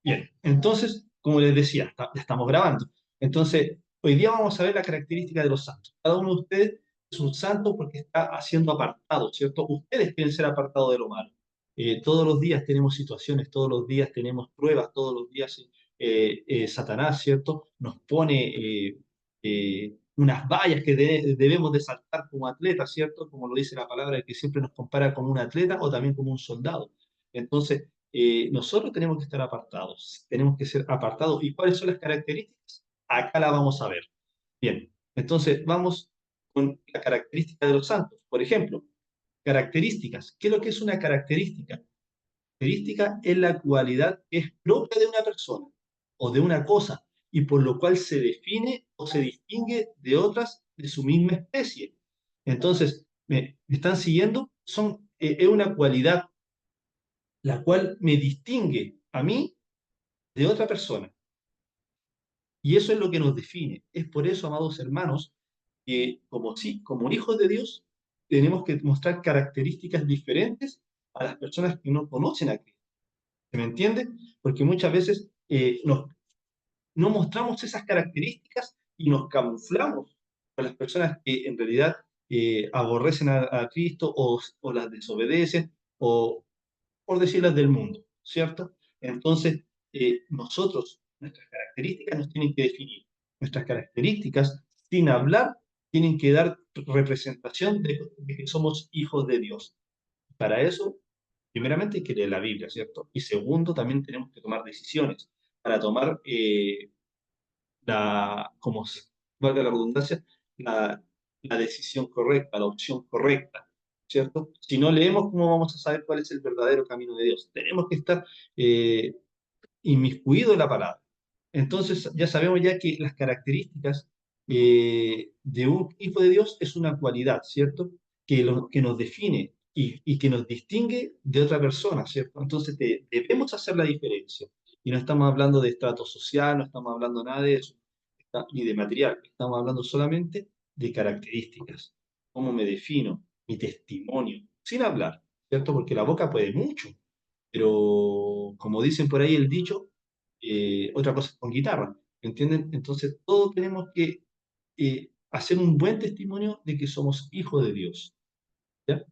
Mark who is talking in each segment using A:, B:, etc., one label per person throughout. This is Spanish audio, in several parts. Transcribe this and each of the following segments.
A: Bien, entonces, como les decía, ya estamos grabando. Entonces, hoy día vamos a ver la característica de los santos. Cada uno de ustedes es un santo porque está haciendo apartado, ¿cierto? Ustedes quieren ser apartados de lo malo. Todos los días tenemos situaciones, todos los días tenemos pruebas, todos los días Satanás, ¿cierto? Nos pone unas vallas que debemos de saltar como atletas, ¿cierto? Como lo dice la palabra, que siempre nos compara como un atleta o también como un soldado. Entonces, nosotros tenemos que estar apartados, tenemos que ser apartados. ¿Y cuáles son las características? Acá la vamos a ver. Bien, entonces vamos con la característica de los santos. Por ejemplo, características. ¿Qué es lo que es una característica? Característica es la cualidad que es propia de una persona o de una cosa y por lo cual se define o se distingue de otras de su misma especie. Entonces, ¿me están siguiendo? Es una cualidad la cual me distingue a mí de otra persona. Y eso es lo que nos define. Es por eso, amados hermanos, que como, sí, como hijos de Dios, tenemos que mostrar características diferentes a las personas que no conocen a Cristo. ¿Se me entiende? Porque muchas veces no mostramos esas características y nos camuflamos con las personas que en realidad aborrecen a Cristo o las desobedecen o, por decirlas, del mundo, ¿cierto? Entonces, nuestras características nos tienen que definir. Nuestras características, sin hablar, tienen que dar representación de que somos hijos de Dios. Para eso, primeramente, hay que leer la Biblia, ¿cierto? Y segundo, también tenemos que tomar decisiones para tomar como valga la redundancia, la, la decisión correcta, la opción correcta, ¿cierto? Si no leemos, ¿cómo vamos a saber cuál es el verdadero camino de Dios? Tenemos que estar eh, inmiscuidos en la palabra. Entonces, ya sabemos ya que las características de un hijo de Dios es una cualidad, ¿cierto? Que nos define y que nos distingue de otra persona, ¿cierto? Entonces, debemos hacer la diferencia. Y no estamos hablando de estrato social, no estamos hablando nada de eso, ni de material. Estamos hablando solamente de características. ¿Cómo me defino? Mi testimonio, sin hablar, ¿cierto? Porque la boca puede mucho, pero como dicen por ahí el dicho, otra cosa es con guitarra, ¿entienden? Entonces todos tenemos que hacer un buen testimonio de que somos hijos de Dios, ¿ya?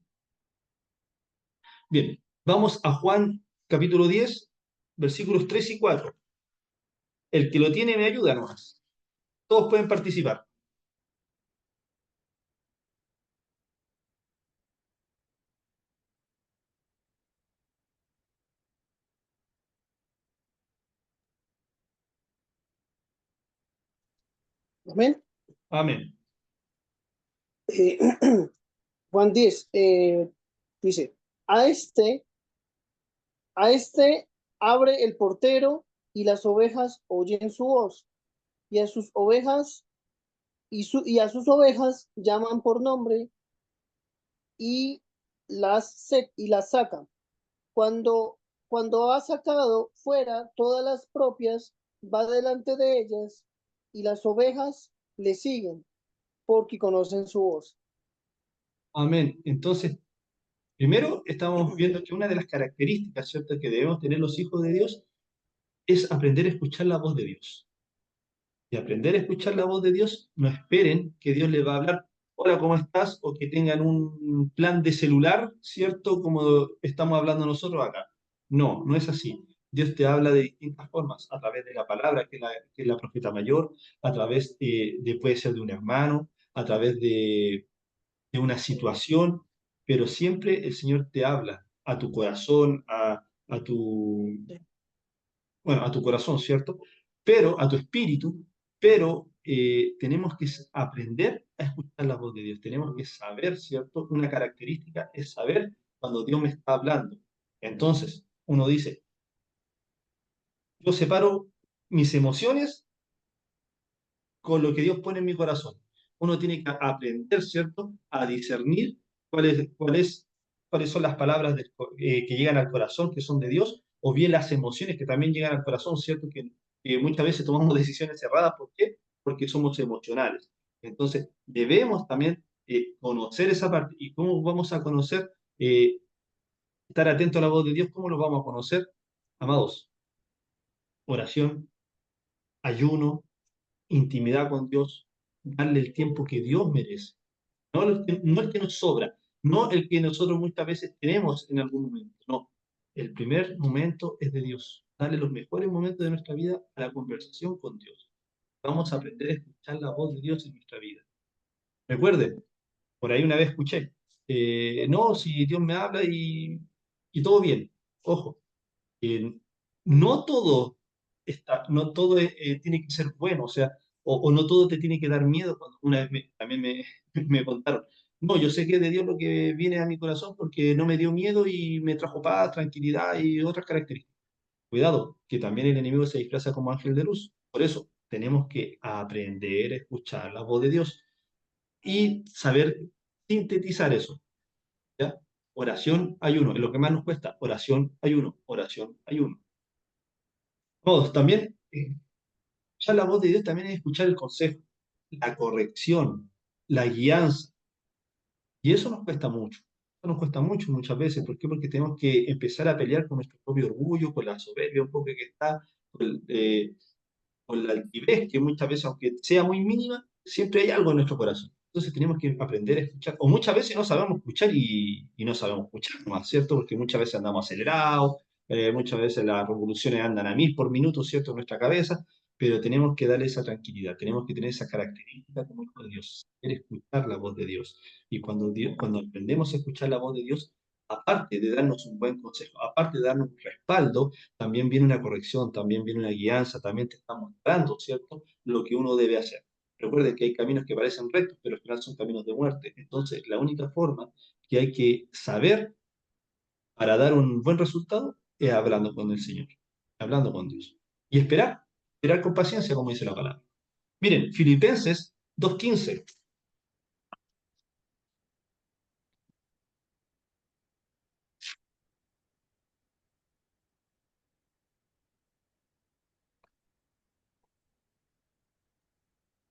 A: Bien, vamos a Juan capítulo 10 versículos 3 y 4. El que lo tiene me ayuda nomás. Todos pueden participar.
B: Amén.
A: Amén.
B: Eh, Juan 10 dice, a este, a este abre el portero y las ovejas oyen su voz y a sus ovejas y a sus ovejas llaman por nombre y y las sacan. Cuando, cuando ha sacado fuera todas las propias, va delante de ellas y las ovejas le siguen porque conocen su voz.
A: Amén. Entonces, primero estamos viendo que una de las características, ¿cierto?, que debemos tener los hijos de Dios es aprender a escuchar la voz de Dios. Y aprender a escuchar la voz de Dios, no esperen que Dios les va a hablar, hola, ¿cómo estás? O que tengan un plan de celular, ¿cierto? Como estamos hablando nosotros acá. No, no es así. Dios te habla de distintas formas, a través de la palabra, que es la profeta mayor, a través puede ser de un hermano, a través de una situación, pero siempre el Señor te habla a tu corazón, bueno, a tu corazón, ¿cierto? Pero a tu espíritu, pero tenemos que aprender a escuchar la voz de Dios, tenemos que saber, ¿cierto? Una característica es saber cuando Dios me está hablando. Entonces, uno dice, yo separo mis emociones con lo que Dios pone en mi corazón. Uno tiene que aprender, ¿cierto?, a discernir cuáles son las palabras que llegan al corazón, que son de Dios, o bien las emociones que también llegan al corazón, ¿cierto?, que muchas veces tomamos decisiones cerradas. ¿Por qué? Porque somos emocionales. Entonces, debemos también conocer esa parte. ¿Y cómo vamos a conocer, estar atento a la voz de Dios? ¿Cómo lo vamos a conocer? Amados, oración, ayuno, intimidad con Dios, darle el tiempo que Dios merece, no el que nos sobra, no el que nosotros muchas veces tenemos en algún momento, no. El primer momento es de Dios. Darle los mejores momentos de nuestra vida a la conversación con Dios. Vamos a aprender a escuchar la voz de Dios en nuestra vida. Recuerden, por ahí una vez escuché, no, si Dios me habla y todo bien. Ojo, eh, no todo no todo tiene que ser bueno, o sea, o no todo te tiene que dar miedo. Cuando una vez también me contaron, no, yo sé que es de Dios lo que viene a mi corazón porque no me dio miedo y me trajo paz, tranquilidad y otras características. Cuidado, que también el enemigo se disfraza como ángel de luz. Por eso tenemos que aprender a escuchar la voz de Dios y saber sintetizar eso, ¿ya? Oración, ayuno, es lo que más nos cuesta. Oración, ayuno, oración, ayuno. Todos, también, escuchar la voz de Dios también es escuchar el consejo, la corrección, la guianza. Y eso nos cuesta mucho. Eso nos cuesta mucho muchas veces. ¿Por qué? Porque tenemos que empezar a pelear con nuestro propio orgullo, con la soberbia un poco que está, con la altivez, que muchas veces, aunque sea muy mínima, siempre hay algo en nuestro corazón. Entonces tenemos que aprender a escuchar, o muchas veces no sabemos escuchar y no sabemos escuchar más, ¿cierto? Porque muchas veces andamos acelerados, muchas veces las revoluciones andan a 1000 por minuto, ¿cierto? En nuestra cabeza, pero tenemos que darle esa tranquilidad, tenemos que tener esa característica como hijo de Dios, saber escuchar la voz de Dios. Y cuando aprendemos a escuchar la voz de Dios, aparte de darnos un buen consejo, aparte de darnos un respaldo, también viene una corrección, también viene una guianza, también te está mostrando, ¿cierto?, lo que uno debe hacer. Recuerde que hay caminos que parecen rectos, pero al final son caminos de muerte. Entonces, la única forma que hay que saber para dar un buen resultado es hablando con el Señor, hablando con Dios. Y esperar con paciencia, como dice la palabra. Miren, Filipenses 2:15.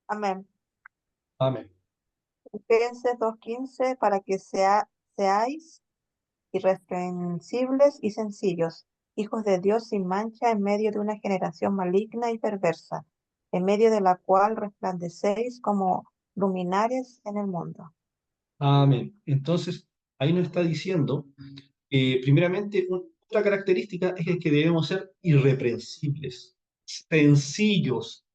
C: Amén.
A: Amén.
C: Filipenses 2:15, para que seáis irreprensibles y sencillos, hijos de Dios sin mancha en medio de una generación maligna y perversa, en medio de la cual resplandecéis como luminares en el mundo.
A: Amén. Entonces, ahí nos está diciendo, primeramente, otra característica es que debemos ser irreprensibles, sencillos,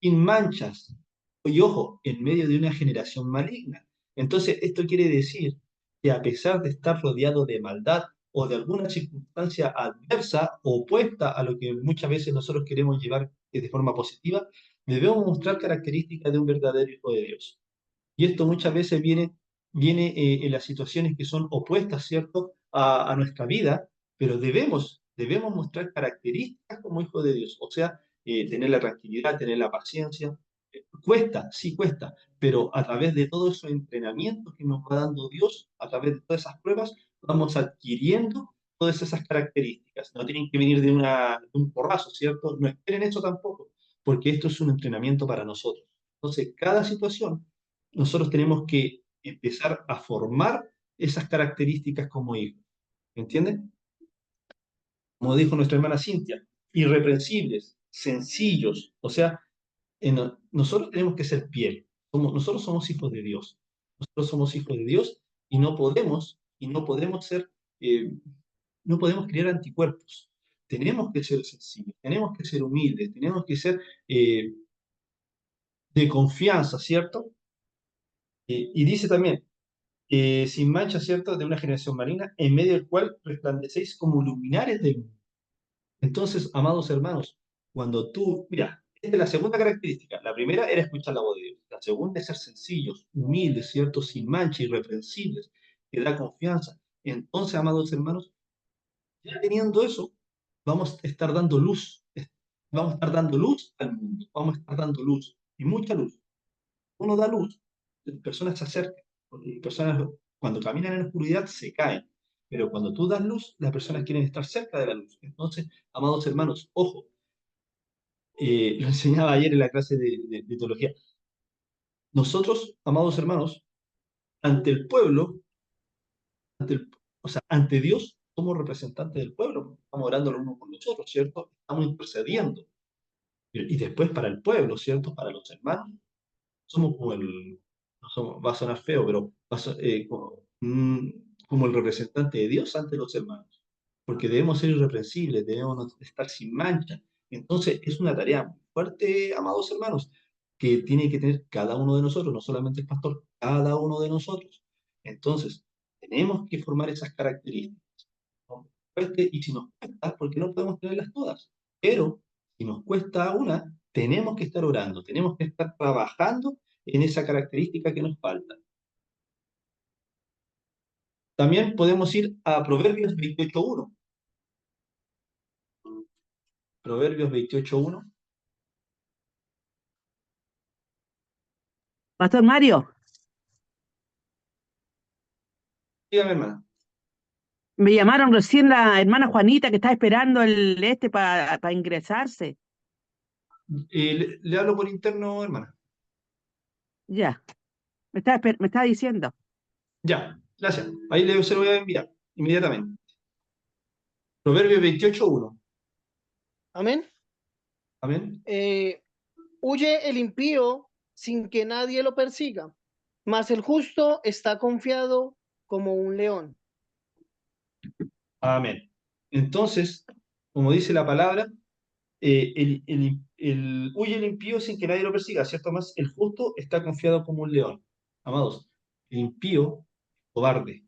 A: sin manchas. Y ojo, en medio de una generación maligna. Entonces, esto quiere decir que a pesar de estar rodeado de maldad o de alguna circunstancia adversa, opuesta a lo que muchas veces nosotros queremos llevar de forma positiva, debemos mostrar características de un verdadero hijo de Dios. Y esto muchas veces viene en las situaciones que son opuestas, ¿cierto?, a nuestra vida, pero debemos mostrar características como hijo de Dios, o sea, tener la tranquilidad, tener la paciencia. Cuesta, sí cuesta, pero a través de todos esos entrenamientos que nos va dando Dios, a través de todas esas pruebas, vamos adquiriendo todas esas características. No tienen que venir de un porrazo, ¿cierto? No esperen eso tampoco, porque esto es un entrenamiento para nosotros. Entonces, cada situación nosotros tenemos que empezar a formar esas características como hijos. ¿Entienden? Como dijo nuestra hermana Cintia, irreprensibles, sencillos. O sea, nosotros tenemos que ser piel. Nosotros somos hijos de Dios. Nosotros somos hijos de Dios y no podemos ser, eh, no podemos crear anticuerpos. Tenemos que ser sencillos, tenemos que ser humildes, tenemos que ser de confianza, ¿cierto? Y dice también, sin mancha, ¿cierto?, de una generación marina, en medio del cual resplandecéis como luminares del mundo. Entonces, amados hermanos, cuando tú, mira, esta es la segunda característica. La primera era escuchar la voz de Dios. La segunda es ser sencillos, humildes, ¿cierto?, sin mancha, irreprensibles, que da confianza. Entonces, amados hermanos, ya teniendo eso, vamos a estar dando luz. Vamos a estar dando luz al mundo. Vamos a estar dando luz, y mucha luz. Uno da luz, las personas se acercan, porque las personas cuando caminan en la oscuridad se caen, pero cuando tú das luz, las personas quieren estar cerca de la luz. Entonces, amados hermanos, ojo, lo enseñaba ayer en la clase de teología. Nosotros, amados hermanos, ante el pueblo, ante o sea, ante Dios, somos representantes del pueblo. estamos orando los unos por los otros, ¿cierto? Estamos intercediendo. Y después para el pueblo, ¿cierto? Para los hermanos, somos como el, no somos, va a sonar feo, pero como el representante de Dios ante los hermanos, porque debemos ser irreprensibles, debemos estar sin mancha. Entonces es una tarea muy fuerte, amados hermanos, que tiene que tener cada uno de nosotros, no solamente el pastor, cada uno de nosotros. Entonces, tenemos que formar esas características. ¿No? Y si nos cuesta, porque no podemos tenerlas todas, pero si nos cuesta una, tenemos que estar orando, tenemos que estar trabajando en esa característica que nos falta. También podemos ir a Proverbios 28.1. Proverbios 28.1.
D: Pastor Mario,
A: Dígame, hermana.
D: me llamaron recién la hermana Juanita que está esperando el para ingresarse.
A: Le hablo por interno, hermana.
D: Ya, me está diciendo.
A: Ya, gracias. Ahí se lo voy a enviar inmediatamente. Proverbios 28.1.
B: Amén.
A: Amén.
B: Huye el impío sin que nadie lo persiga, mas el justo está confiado como un león.
A: Amén. Entonces, como dice la palabra, huye el impío sin que nadie lo persiga, ¿cierto? Más el justo está confiado como un león. Amados, el impío es cobarde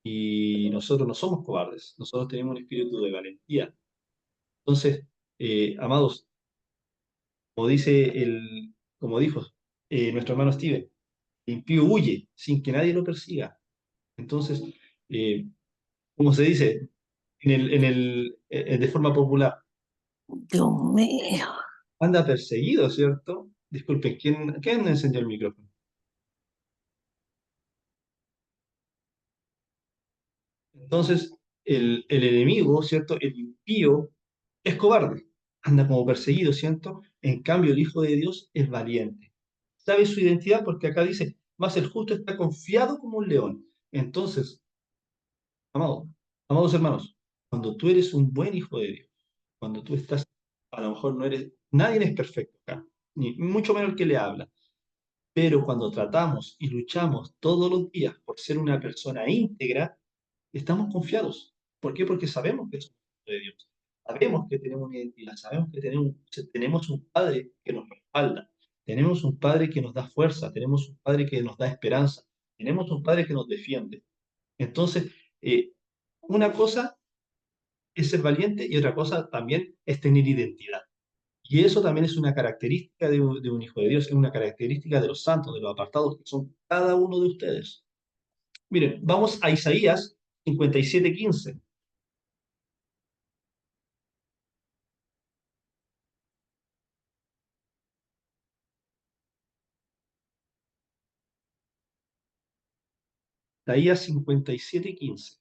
A: y nosotros no somos cobardes, nosotros tenemos un espíritu de valentía. Entonces, amados, como dice como dijo nuestro hermano Steven, el impío huye sin que nadie lo persiga. Entonces, eh, como se dice de forma popular,
D: Dios mío.
A: anda perseguido, ¿cierto? Disculpe, ¿quién encendió el micrófono? Entonces, el enemigo, ¿cierto? El impío es cobarde, anda como perseguido, ¿cierto? En cambio, el Hijo de Dios es valiente. Sabe su identidad porque acá dice, más el justo está confiado como un león. Entonces, amado, amados hermanos, cuando tú eres un buen hijo de Dios, cuando tú estás, a lo mejor no eres, nadie es perfecto acá, ni mucho menos el que le habla, pero cuando tratamos y luchamos todos los días por ser una persona íntegra, estamos confiados. ¿Por qué? Porque sabemos que somos hijos de Dios. Sabemos que tenemos una identidad, sabemos que tenemos un Padre que nos respalda, tenemos un Padre que nos da fuerza, tenemos un Padre que nos da esperanza, tenemos un Padre que nos defiende. Entonces, una cosa es ser valiente y otra cosa también es tener identidad. Y eso también es una característica de un hijo de Dios, es una característica de los santos, de los apartados que son cada uno de ustedes. Miren, vamos a Isaías 57:15. Isaías 57:15.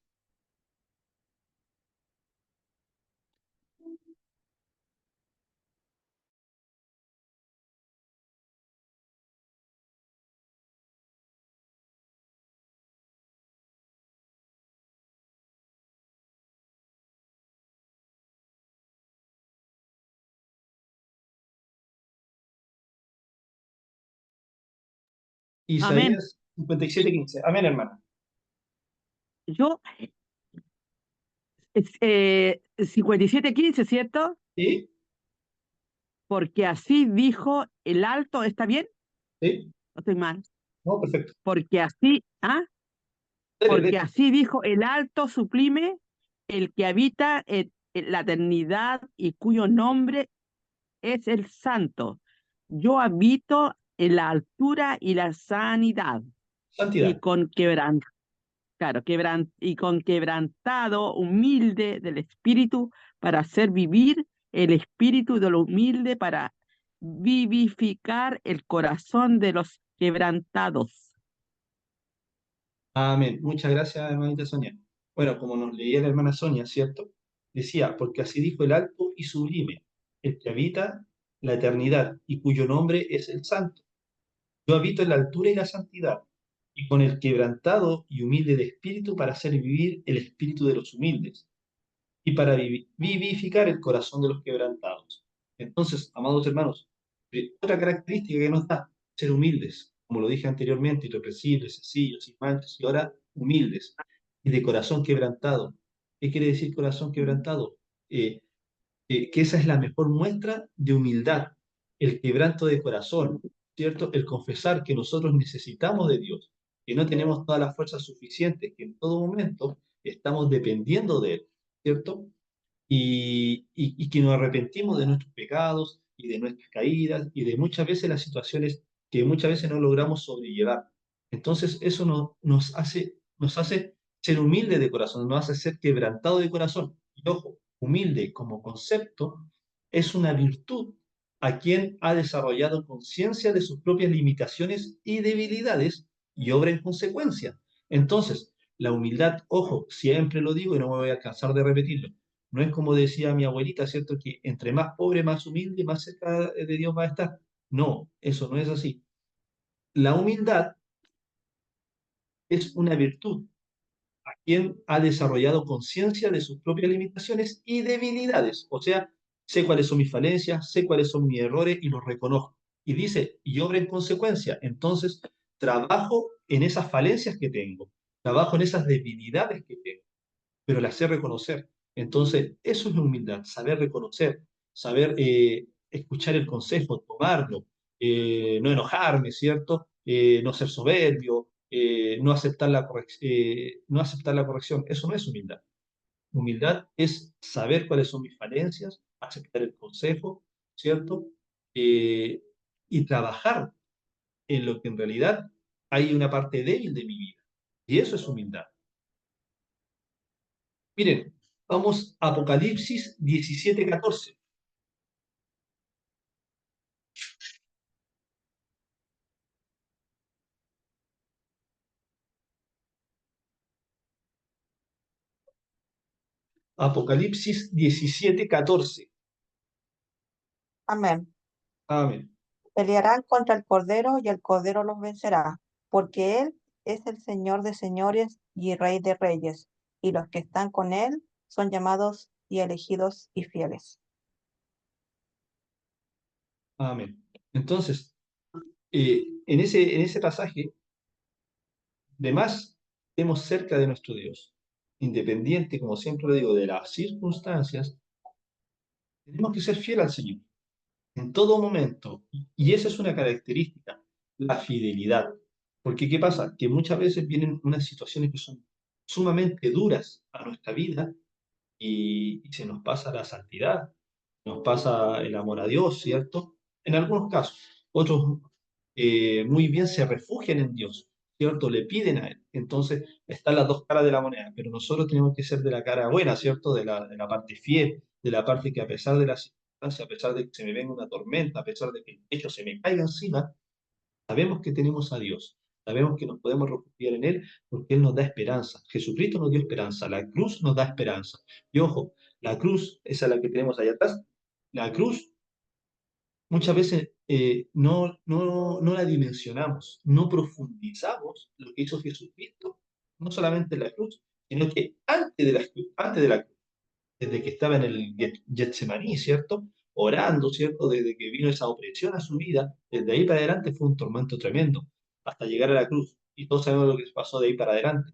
D: Amén.
A: Isaías 57:15. Amén, hermana.
D: Yo, 57:15, ¿cierto?
A: ¿Sí?
D: Porque así dijo el alto, ¿está bien?
A: ¿Sí?
D: No estoy mal.
A: No, perfecto.
D: Porque así,
A: Dele,
D: porque
A: dele.
D: así dijo el alto sublime, el que habita en la eternidad y cuyo nombre es el santo. Yo habito en la altura y la sanidad, y
A: Santidad.
D: con y con quebrantado humilde del espíritu, para hacer vivir el espíritu de lo humilde, para vivificar el corazón de los quebrantados.
A: Amén. Muchas gracias, hermanita Sonia. Bueno, como nos leía la hermana Sonia, ¿cierto? Decía, porque así dijo el alto y sublime, el que habita la eternidad y cuyo nombre es el santo. Yo habito en la altura y la santidad, y con el quebrantado y humilde de espíritu para hacer vivir el espíritu de los humildes. y para vivificar el corazón de los quebrantados. Entonces, amados hermanos, otra característica que nos da ser humildes, como lo dije anteriormente, irrepresibles, sencillos, sin manchas, y ahora humildes y de corazón quebrantado. ¿Qué quiere decir corazón quebrantado? Eh, que esa es la mejor muestra de humildad, el quebranto de corazón, ¿cierto? El confesar que nosotros necesitamos de Dios, que no tenemos todas las fuerzas suficientes, que en todo momento estamos dependiendo de Él, ¿cierto? Y que nos arrepentimos de nuestros pecados y de nuestras caídas y de muchas veces las situaciones que muchas veces no logramos sobrellevar. Entonces eso nos hace ser humilde de corazón, nos hace ser quebrantado de corazón. Y ojo, humilde como concepto es una virtud a quien ha desarrollado conciencia de sus propias limitaciones y debilidades y obra en consecuencia. Entonces, la humildad, ojo, siempre lo digo y no me voy a cansar de repetirlo, no es como decía mi abuelita, ¿cierto? Que entre más pobre, más humilde, más cerca de Dios va a estar. No, eso no es así. La humildad es una virtud a quien ha desarrollado conciencia de sus propias limitaciones y debilidades. O sea, sé cuáles son mis falencias, sé cuáles son mis errores y los reconozco. Y dice, y obra en consecuencia. Entonces, trabajo en esas falencias que tengo, trabajo en esas debilidades que tengo, pero las sé reconocer. Entonces, eso es la humildad, saber reconocer, saber escuchar el consejo, tomarlo, no enojarme, ¿cierto? No ser soberbio, no aceptar la corrección. Eso no es humildad. Humildad es saber cuáles son mis falencias, aceptar el consejo, ¿cierto? Eh, y trabajar en lo que en realidad hay una parte débil de mi vida. Y eso es humildad. Miren, vamos a Apocalipsis 17:14. Apocalipsis 17:14.
C: Amén.
A: Amén.
C: Pelearán contra el Cordero y el Cordero los vencerá, porque Él es el Señor de señores y Rey de reyes, y los que están con Él son llamados y elegidos y fieles.
A: Amén. Entonces, en ese pasaje, de más estemos cerca de nuestro Dios, independiente, como siempre lo digo, de las circunstancias, tenemos que ser fieles al Señor en todo momento. Y esa es una característica, la fidelidad. Porque ¿qué pasa? Que muchas veces vienen unas situaciones que son sumamente duras a nuestra vida y se nos pasa la santidad, nos pasa el amor a Dios, ¿cierto? En algunos casos, otros muy bien se refugian en Dios, ¿cierto? Le piden a Él. Entonces, están las dos caras de la moneda, pero nosotros tenemos que ser de la cara buena, ¿cierto? De la parte fiel, de la parte que a pesar de las circunstancias, a pesar de que se me venga una tormenta, a pesar de que el techo se me caiga encima, sabemos que tenemos a Dios. Sabemos que nos podemos refugiar en Él porque Él nos da esperanza. Jesucristo nos dio esperanza. La cruz nos da esperanza. Y ojo, la cruz, esa es la que tenemos allá atrás, la cruz muchas veces no la dimensionamos, no profundizamos lo que hizo Jesucristo, no solamente en la cruz, sino que antes de la cruz, desde que estaba en el Getsemaní, ¿cierto? Orando, ¿cierto? Desde que vino esa opresión a su vida, desde ahí para adelante fue un tormento tremendo, hasta llegar a la cruz. Y todos sabemos lo que pasó de ahí para adelante,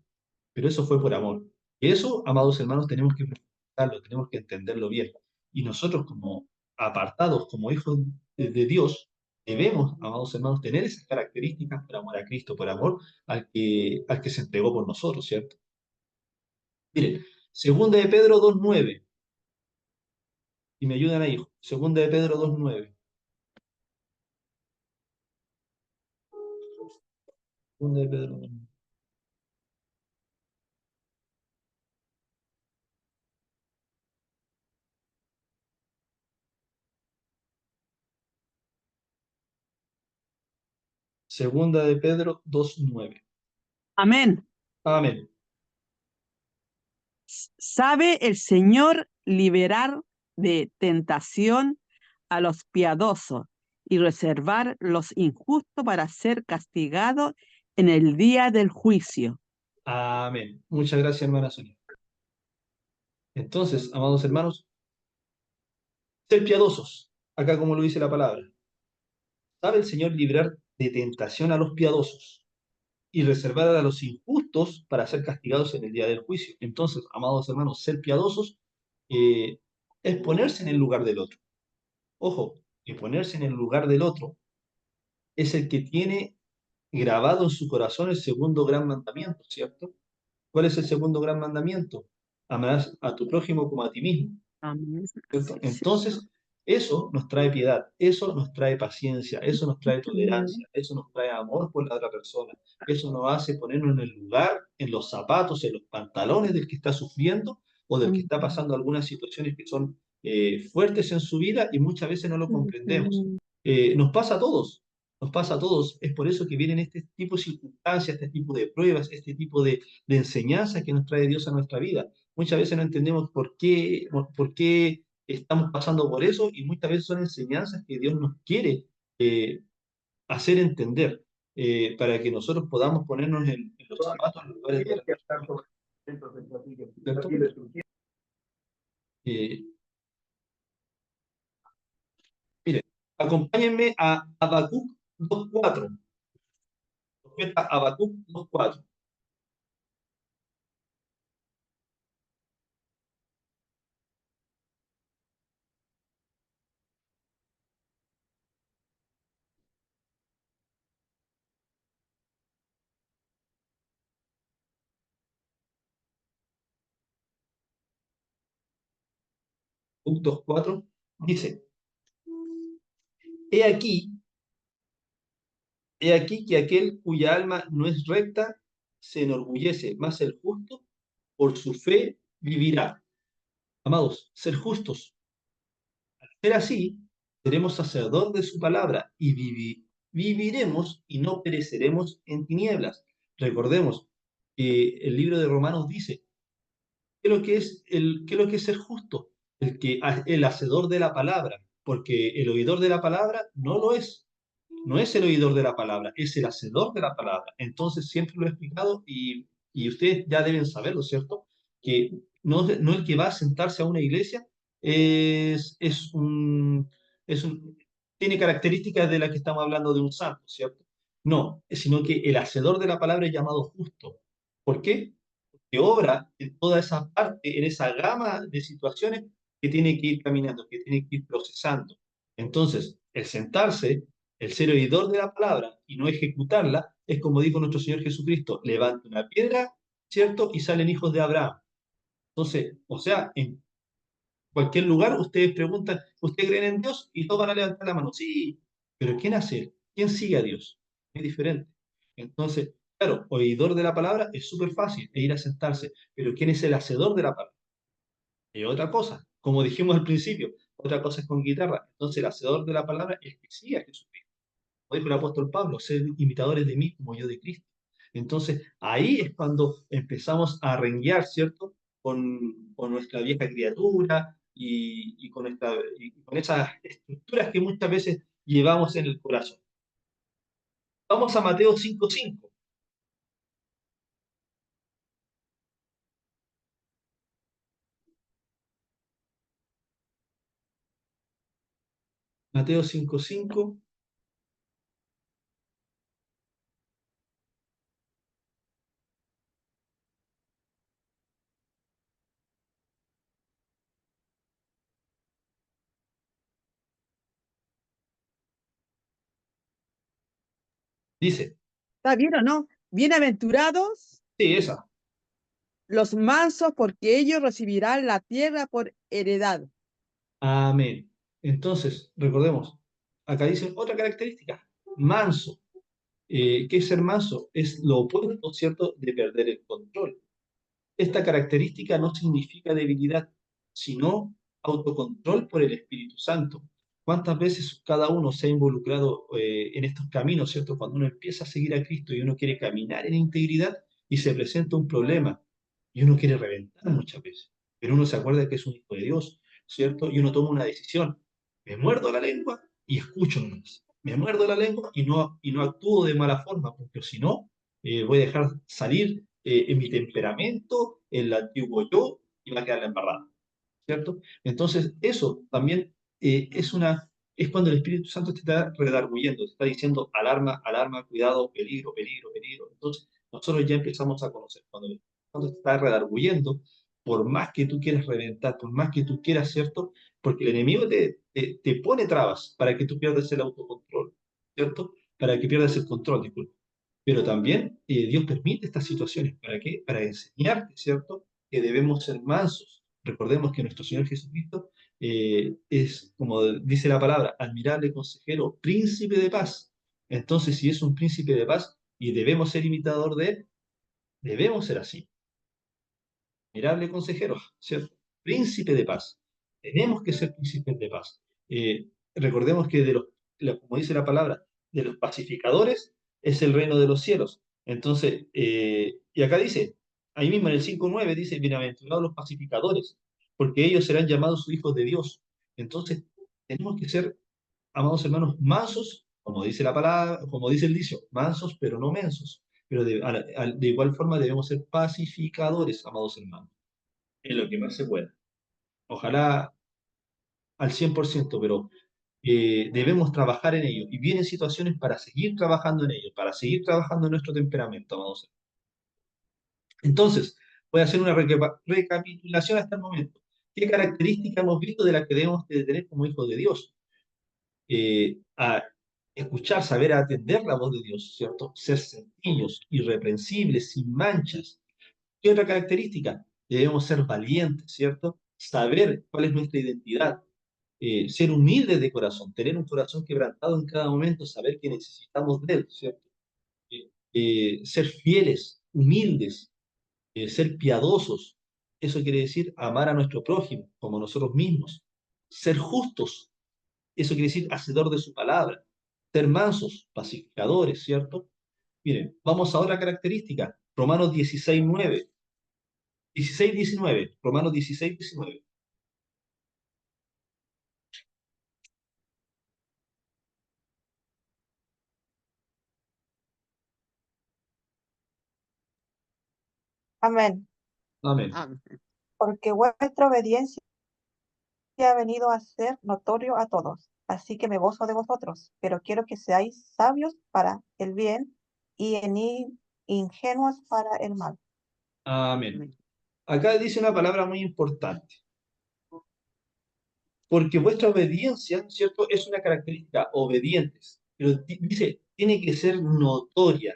A: pero eso fue por amor. Y eso, amados hermanos, tenemos que profundizarlo, tenemos que entenderlo bien. Y nosotros como apartados, como hijos de Dios, debemos, amados hermanos, tener esas características por amor a Cristo, por amor al que se entregó por nosotros, ¿cierto? Miren, segunda de Pedro 2:9. Y me ayudan ahí. Segunda de Pedro 2:9. Segunda de Pedro 2:9. Segunda de Pedro 2:9.
D: Amén.
A: Amén.
D: ¿Sabe el Señor liberar de tentación a los piadosos y reservar los injustos para ser castigados en el día del juicio?
A: Amén. Muchas gracias, hermana Sonia. Entonces, amados hermanos, ser piadosos, acá como lo dice la palabra. ¿Sabe el Señor librar de tentación a los piadosos y reservar a los injustos para ser castigados en el día del juicio? Entonces, amados hermanos, ser piadosos eh, es ponerse en el lugar del otro. Ojo, que ponerse en el lugar del otro es el que tiene grabado en su corazón el segundo gran mandamiento, ¿cierto? ¿Cuál es el segundo gran mandamiento? Amarás a tu prójimo como a ti mismo.
D: Amén.
A: ¿Cierto?
D: Así es.
A: Entonces, eso nos trae piedad, eso nos trae paciencia, eso nos trae
D: Mm,
A: tolerancia, eso nos trae amor por la otra persona, eso nos hace ponernos en el lugar, en los zapatos, en los pantalones del que está sufriendo o del que está pasando algunas situaciones que son fuertes en su vida y muchas veces no lo comprendemos.
D: mm,
A: Nos pasa a todos, nos pasa a todos. Es por eso que vienen este tipo de circunstancias, este tipo de pruebas, este tipo de enseñanzas que nos trae Dios a nuestra vida. Muchas veces no entendemos por qué estamos pasando por eso y muchas veces son enseñanzas que Dios nos quiere eh, hacer entender para que nosotros podamos ponernos en los zapatos, en los lugares de la ¿cierto? Eh, Mire, acompáñenme a Habacuc 2.4. Profeta Habacuc 2.4. Habacuc 2.4 dice, he aquí, he aquí que aquel cuya alma no es recta se enorgullece, mas el justo por su fe vivirá. Amados, ser justos. Ser así, seremos sacerdotes de su palabra y viviremos y no pereceremos en tinieblas. Recordemos que el libro de Romanos dice, ¿qué es lo que es, qué es lo que es ser justo? El hacedor de la palabra, porque el oidor de la palabra no lo es. No es el oidor de la palabra, es el hacedor de la palabra. Entonces, siempre lo he explicado y ustedes ya deben saberlo, ¿cierto? Que no el que va a sentarse a una iglesia es es un, tiene características de las que estamos hablando de un santo, ¿cierto? No, sino que el hacedor de la palabra es llamado justo. ¿Por qué? Que obra en toda esa parte, en esa gama de situaciones que tiene que ir caminando, que tiene que ir procesando. Entonces, el sentarse, el ser oidor de la palabra y no ejecutarla, es como dijo nuestro Señor Jesucristo, levanta una piedra, ¿cierto? Y salen hijos de Abraham. Entonces, o sea, en cualquier lugar ustedes preguntan, ¿ustedes creen en Dios? Y todos van a levantar la mano. Sí, pero ¿quién hace él? ¿Quién sigue a Dios? Es diferente. Entonces, claro, oidor de la palabra es súper fácil e ir a sentarse, pero ¿quién es el hacedor de la palabra? Es otra cosa. Como dijimos al principio, otra cosa es con guitarra. Entonces, el hacedor de la palabra es el que sigue a Jesucristo. Como dijo el apóstol Pablo, ser imitadores de mí como yo de Cristo. Entonces, ahí es cuando empezamos a renguear, ¿cierto? Con nuestra vieja criatura y con esas estructuras que muchas veces llevamos en el corazón. Vamos a Mateo 5.5. Mateo 5.5 dice,
D: ¿Está bien o no? Bienaventurados
A: sí, esa.
D: los mansos, porque ellos recibirán la tierra por heredad.
A: Amén. Entonces, recordemos, acá dice otra característica, manso. ¿Qué es ser manso? Es lo opuesto, ¿cierto?, de perder el control. Esta característica no significa debilidad, sino autocontrol por el Espíritu Santo. ¿Cuántas veces cada uno se ha involucrado en estos caminos, ¿cierto? Cuando uno empieza a seguir a Cristo y uno quiere caminar en integridad y se presenta un problema y uno quiere reventar muchas veces, pero uno se acuerda que es un hijo de Dios, ¿cierto? Y uno toma una decisión. Me muerdo la lengua y escucho nomás. Me muerdo la lengua y no actúo de mala forma, porque si no, voy a dejar salir en mi temperamento, el antiguo yo, y va a quedar la embarrada, ¿cierto? Entonces, eso también es cuando el Espíritu Santo te está redarguyendo, te está diciendo alarma, alarma, cuidado, peligro, peligro, peligro. Entonces, nosotros ya empezamos a conocer. Cuando el Espíritu Santo te está redarguyendo, por más que tú quieras reventar, por más que tú quieras, ¿cierto? Porque el enemigo te pone trabas para que tú pierdas el autocontrol, ¿cierto? Para que pierdas el control, disculpa. Pero también Dios permite estas situaciones. ¿Para qué? Para enseñarte, ¿cierto? Que debemos ser mansos. Recordemos que nuestro Señor Jesucristo es, como dice la palabra, admirable consejero, príncipe de paz. Entonces, si es un príncipe de paz y debemos ser imitador de él, debemos ser así. Admirable consejero, ¿cierto? Príncipe de paz. Tenemos que ser príncipes de paz. Recordemos que como dice la palabra, de los pacificadores es el reino de los cielos. Entonces, y acá dice, ahí mismo en el 5:9 dice, bienaventurados los pacificadores, porque ellos serán llamados hijos de Dios. Entonces, tenemos que ser, amados hermanos, mansos, como dice la palabra, como dice el dicho, mansos pero no mensos. Pero de igual forma debemos ser pacificadores, amados hermanos, en lo que más se pueda. Ojalá al 100%, pero debemos trabajar en ello. Y vienen situaciones para seguir trabajando en ello, para seguir trabajando en nuestro temperamento, amados hermanos. Entonces, voy a hacer una recapitulación hasta el momento. ¿Qué características hemos visto de las que debemos de tener como hijos de Dios? A escuchar, saber atender la voz de Dios, ¿cierto? Ser sencillos, irreprensibles, sin manchas. ¿Qué otra característica? Debemos ser valientes, ¿cierto? Saber cuál es nuestra identidad, ser humildes de corazón, tener un corazón quebrantado en cada momento, saber que necesitamos de él, ¿cierto? Ser fieles, humildes, ser piadosos. Eso quiere decir amar a nuestro prójimo como nosotros mismos. Ser justos, eso quiere decir hacedor de su palabra. Ser mansos, pacificadores, ¿cierto? Miren, vamos a otra característica. Romanos 16:9. 16:19. Romanos 16:19.
C: Amén.
A: Amén.
C: Porque vuestra obediencia ha venido a ser notorio a todos. Así que me gozo de vosotros, pero quiero que seáis sabios para el bien y ingenuos para el mal.
A: Amén. Acá dice una palabra muy importante. Porque vuestra obediencia, ¿cierto? Es una característica, obedientes. Pero dice, tiene que ser notoria.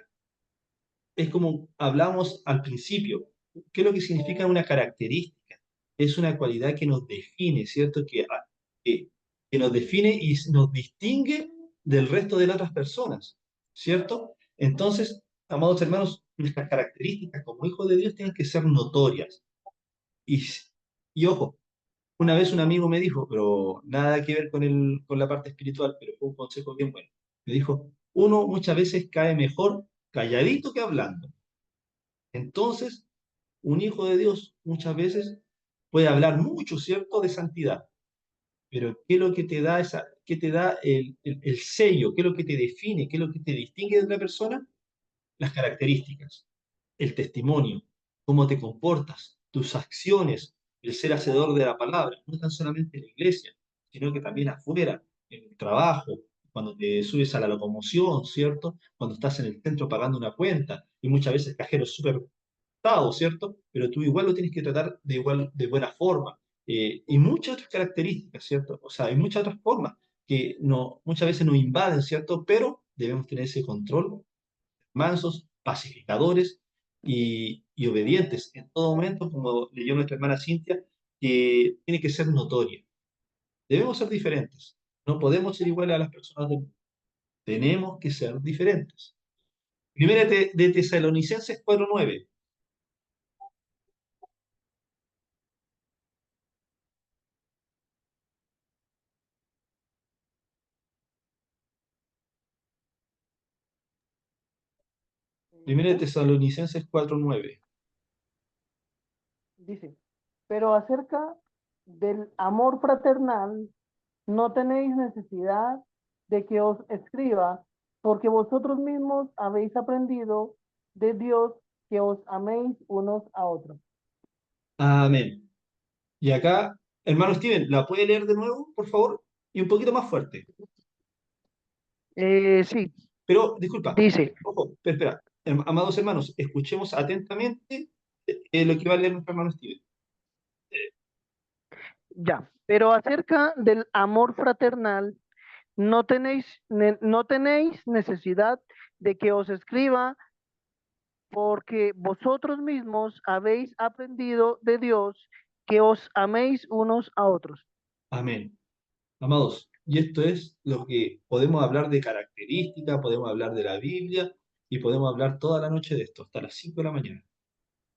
A: Es como hablamos al principio. ¿Qué es lo que significa una característica? Es una cualidad que nos define, ¿cierto? Que, que nos define y nos distingue del resto de las otras personas, ¿cierto? Entonces, amados hermanos, nuestras características como hijos de Dios tienen que ser notorias. Y, y ojo, una vez un amigo me dijo, pero nada que ver con la parte espiritual, pero fue un consejo bien bueno. Me dijo, uno muchas veces cae mejor calladito que hablando. Entonces, un hijo de Dios muchas veces puede hablar mucho, ¿cierto?, de santidad. Pero ¿qué es lo que te da qué te da el sello? ¿Qué es lo que te define? ¿Qué es lo que te distingue de otra persona? Las características, el testimonio, cómo te comportas, tus acciones, el ser hacedor de la palabra, no tan solamente en la iglesia, sino que también afuera, en el trabajo, cuando te subes a la locomoción, ¿cierto? Cuando estás en el centro pagando una cuenta y muchas veces el cajero es súper dado, ¿cierto? Pero tú igual lo tienes que tratar de buena forma. Y muchas otras características, ¿cierto? O sea, hay muchas otras formas que muchas veces nos invaden, ¿cierto? Pero debemos tener ese control, mansos, pacificadores y obedientes en todo momento, como leyó nuestra hermana Cintia, que tiene que ser notoria. Debemos ser diferentes. No podemos ser iguales a las personas del mundo. Tenemos que ser diferentes. Primera de Tesalonicenses 4:9. Primera de Tesalonicenses 4:9.
B: Dice, pero acerca del amor fraternal, no tenéis necesidad de que os escriba, porque vosotros mismos habéis aprendido de Dios que os améis unos a otros.
A: Amén. Y acá, hermano Steven, ¿la puede leer de nuevo, por favor? Y un poquito más fuerte.
B: Sí,
A: Pero, disculpa,
B: dice,
A: ojo, espera, amados hermanos, escuchemos atentamente lo que va a leer nuestro hermano Steven.
B: ya, pero acerca del amor fraternal, no tenéis necesidad de que os escriba, porque vosotros mismos habéis aprendido de Dios que os améis unos a otros.
A: Amén. Amados, y esto es lo que podemos hablar de característica, podemos hablar de la Biblia y podemos hablar toda la noche de esto, hasta las 5 de la mañana.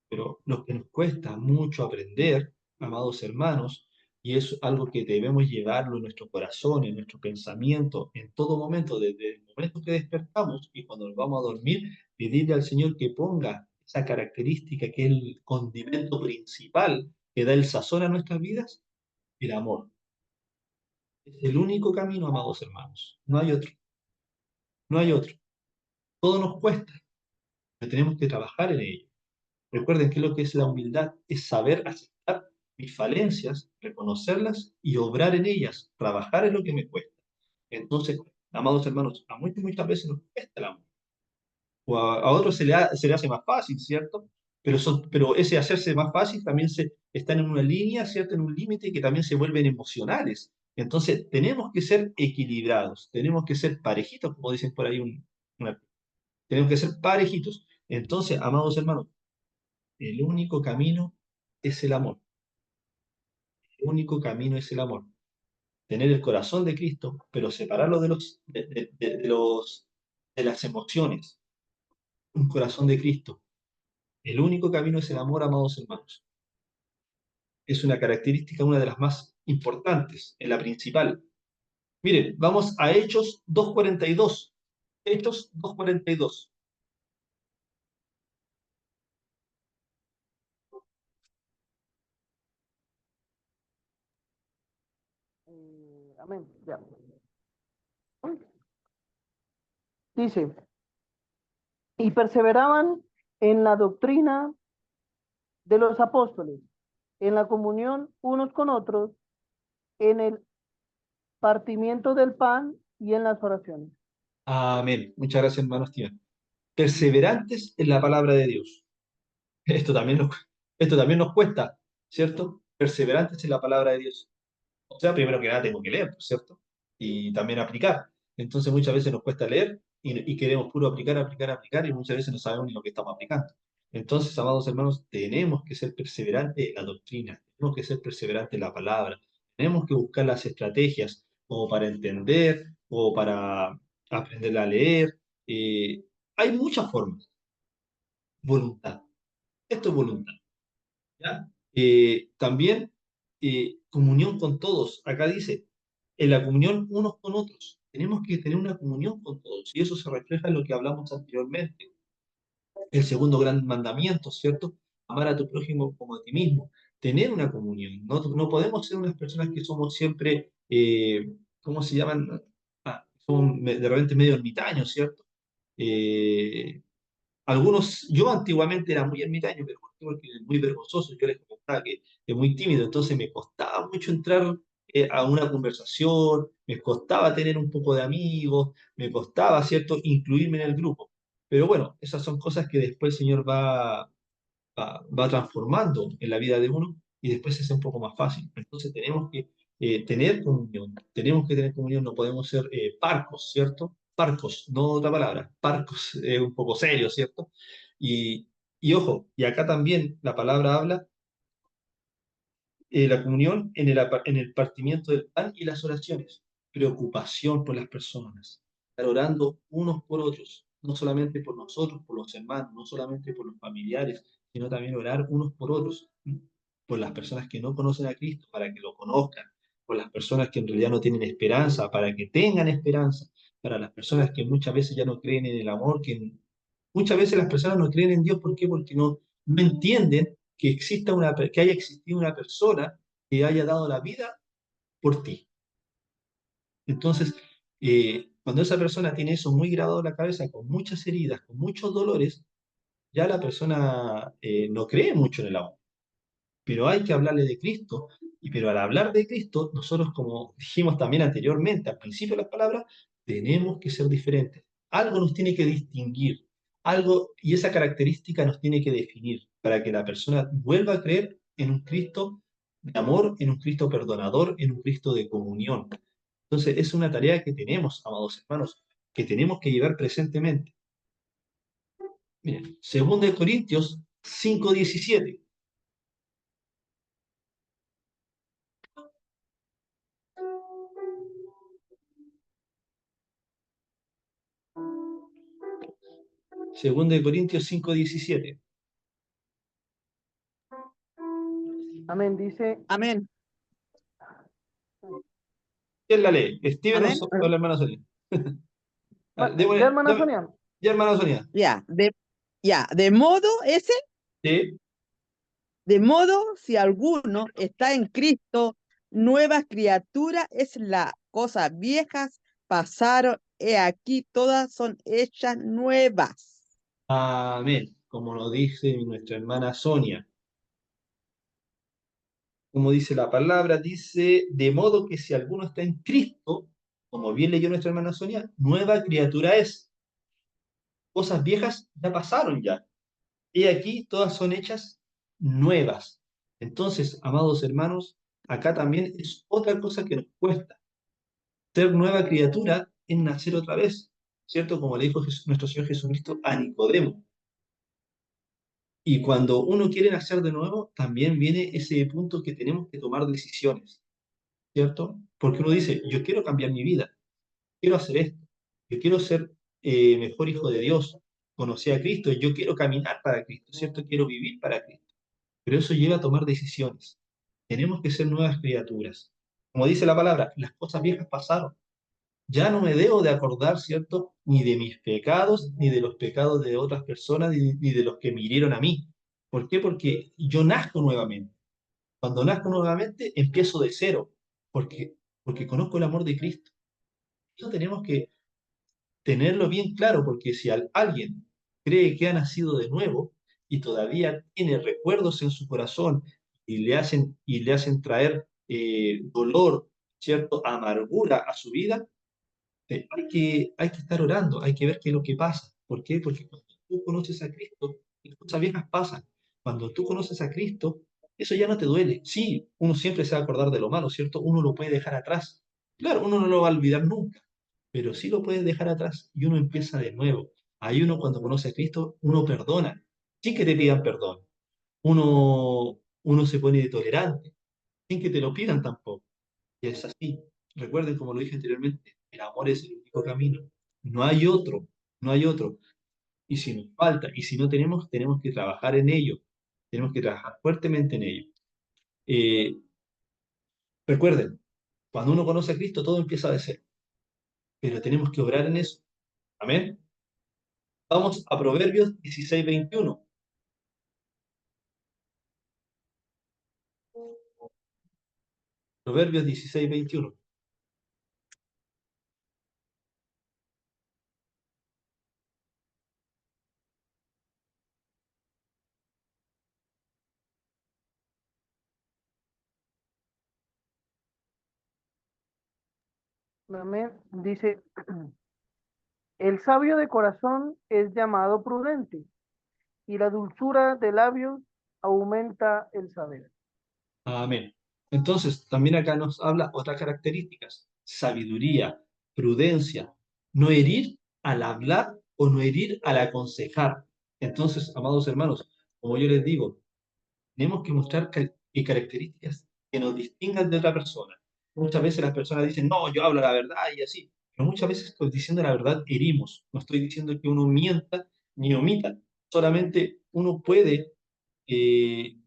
A: Pero lo que nos cuesta mucho aprender, amados hermanos, y es algo que debemos llevarlo en nuestro corazón, en nuestro pensamiento, en todo momento, desde el momento que despertamos y cuando nos vamos a dormir, pedirle al Señor que ponga esa característica que es el condimento principal que da el sazón a nuestras vidas, el amor. Es el único camino, amados hermanos. No hay otro, no hay otro. Todo nos cuesta, pero tenemos que trabajar en ello. Recuerden que lo que es la humildad es saber aceptar mis falencias, reconocerlas y obrar en ellas, trabajar en lo que me cuesta. Entonces, amados hermanos, a muchas veces nos cuesta el amor. O a otros se le hace más fácil, ¿cierto? Pero ese hacerse más fácil también están en una línea, ¿cierto? En un límite que también se vuelven emocionales. Entonces, tenemos que ser equilibrados, tenemos que ser parejitos, como dicen por ahí, tenemos que ser parejitos. Entonces, amados hermanos, el único camino es el amor. El único camino es el amor. Tener el corazón de Cristo, pero separarlo de las emociones. Un corazón de Cristo. El único camino es el amor, amados hermanos. Es una característica, una de las más importantes, en la principal. Miren, vamos a Hechos 2:42. Hechos 2:42.
B: Amén. Ya. Dice, y perseveraban en la doctrina de los apóstoles, en la comunión unos con otros, en el partimiento del pan y en las oraciones.
A: Amén. Muchas gracias, hermanos tíos. Perseverantes en la palabra de Dios. Esto también nos, esto también nos cuesta, ¿cierto? Perseverantes en la palabra de Dios. O sea, primero que nada tengo que leer, ¿cierto? Y también aplicar. Entonces muchas veces nos cuesta leer y queremos puro aplicar, aplicar, aplicar y muchas veces no sabemos ni lo que estamos aplicando. Entonces, amados hermanos, tenemos que ser perseverantes en la doctrina, tenemos que ser perseverantes en la palabra, tenemos que buscar las estrategias como para entender o para aprender a leer. Hay muchas formas. Voluntad. Esto es voluntad. ¿Ya? También comunión con todos. Acá dice, en la comunión unos con otros. Tenemos que tener una comunión con todos. Y eso se refleja en lo que hablamos anteriormente. El segundo gran mandamiento, ¿cierto? Amar a tu prójimo como a ti mismo. Tener una comunión. No podemos ser unas personas que somos siempre, ¿cómo se llaman? Somos de repente medio ermitaños, ¿cierto? Eh, yo antiguamente era muy ermitaño, pero porque muy vergonzoso, yo les comentaba que muy tímido, entonces me costaba mucho entrar a una conversación, me costaba tener un poco de amigos, me costaba, ¿cierto?, incluirme en el grupo. Pero bueno, esas son cosas que después el Señor va transformando en la vida de uno y después se hace un poco más fácil. Entonces tenemos que tener comunión, no podemos ser parcos, ¿cierto? Parcos, no otra palabra, parcos es un poco serio, ¿cierto? Y, y ojo, y acá también la palabra habla la comunión en el partimiento del pan y las oraciones, preocupación por las personas, estar orando unos por otros, no solamente por nosotros, por los hermanos, no solamente por los familiares, sino también orar unos por otros, por las personas que no conocen a Cristo, para que lo conozcan, por las personas que en realidad no tienen esperanza, para que tengan esperanza, para las personas que muchas veces ya no creen en el amor, muchas veces las personas no creen en Dios, ¿por qué? Porque no entienden que haya existido una persona que haya dado la vida por ti. Entonces, cuando esa persona tiene eso muy grabado en la cabeza, con muchas heridas, con muchos dolores, ya la persona no cree mucho en el amor. pero hay que hablarle de Cristo. Pero al hablar de Cristo, nosotros, como dijimos también anteriormente, al principio de las palabras, tenemos que ser diferentes. Algo nos tiene que distinguir, algo, y esa característica nos tiene que definir para que la persona vuelva a creer en un Cristo de amor, en un Cristo perdonador, en un Cristo de comunión. Entonces, es una tarea que tenemos, amados hermanos, que tenemos que llevar presentemente. Miren, 2 Corintios 5:17. Segunda de Corintios 5:17.
B: Amén. Dice,
D: Amén.
A: ¿Quién la lee? ¿Steven
D: Amén.
A: o la hermana Sonia?
B: ya hermana Sonia.
A: Ya, hermana Sonia.
D: De modo ese,
A: Sí.
D: de modo, si alguno está en Cristo, nueva criatura es, la cosas viejas pasaron, he aquí todas son hechas nuevas.
A: Amén. Como nos dice nuestra hermana Sonia. Como dice la palabra, dice, de modo que si alguno está en Cristo, como bien leyó nuestra hermana Sonia, nueva criatura es. Cosas viejas ya pasaron ya. Y aquí todas son hechas nuevas. Entonces, amados hermanos, acá también es otra cosa que nos cuesta. Ser nueva criatura es nacer otra vez, ¿cierto? Como le dijo nuestro Señor Jesucristo a Nicodemo. Y cuando uno quiere nacer de nuevo, también viene ese punto que tenemos que tomar decisiones, ¿cierto? Porque uno dice, yo quiero cambiar mi vida, quiero hacer esto, yo quiero ser mejor hijo de Dios, conocer a Cristo, yo quiero caminar para Cristo, ¿cierto? Quiero vivir para Cristo. Pero eso lleva a tomar decisiones. Tenemos que ser nuevas criaturas. Como dice la palabra, las cosas viejas pasaron. Ya no me debo de acordar, ¿cierto? Ni de mis pecados, ni de los pecados de otras personas, ni de los que me hirieron a mí. ¿Por qué? Porque yo nazco nuevamente. Cuando nazco nuevamente, empiezo de cero, porque conozco el amor de Cristo. Eso tenemos que tenerlo bien claro, porque si alguien cree que ha nacido de nuevo y todavía tiene recuerdos en su corazón y le hacen traer dolor, ¿cierto? Amargura a su vida, hay que estar orando, hay que ver qué es lo que pasa. ¿Por qué? Porque cuando tú conoces a Cristo, las cosas viejas pasan. Cuando tú conoces a Cristo, eso ya no te duele. Sí, uno siempre se va a acordar de lo malo, ¿cierto? Uno lo puede dejar atrás. Claro, uno no lo va a olvidar nunca, pero sí lo puede dejar atrás y uno empieza de nuevo. Ahí uno cuando conoce a Cristo, uno perdona, sin que te pidan perdón. Uno se pone tolerante, sin que te lo pidan tampoco. Y es así. Recuerden, como lo dije anteriormente, el amor es el único camino. No hay otro, no hay otro. Y si nos falta, y si no tenemos, tenemos que trabajar en ello. Tenemos que trabajar fuertemente en ello. Eh, Recuerden, cuando uno conoce a Cristo, todo empieza de cero. Pero tenemos que obrar en eso. Amén. Vamos a Proverbios 16:21. Proverbios 16:21.
B: Amén. Dice, el sabio de corazón es llamado prudente y la dulzura de labios aumenta el saber.
A: Amén. Entonces, también acá nos habla otras características: sabiduría, prudencia, no herir al hablar o no herir al aconsejar. Entonces, amados hermanos, como yo les digo, tenemos que mostrar características que nos distingan de otra persona. Muchas veces las personas dicen, no, yo hablo la verdad y así, pero muchas veces diciendo la verdad herimos. No estoy diciendo que uno mienta ni omita, solamente uno puede eh,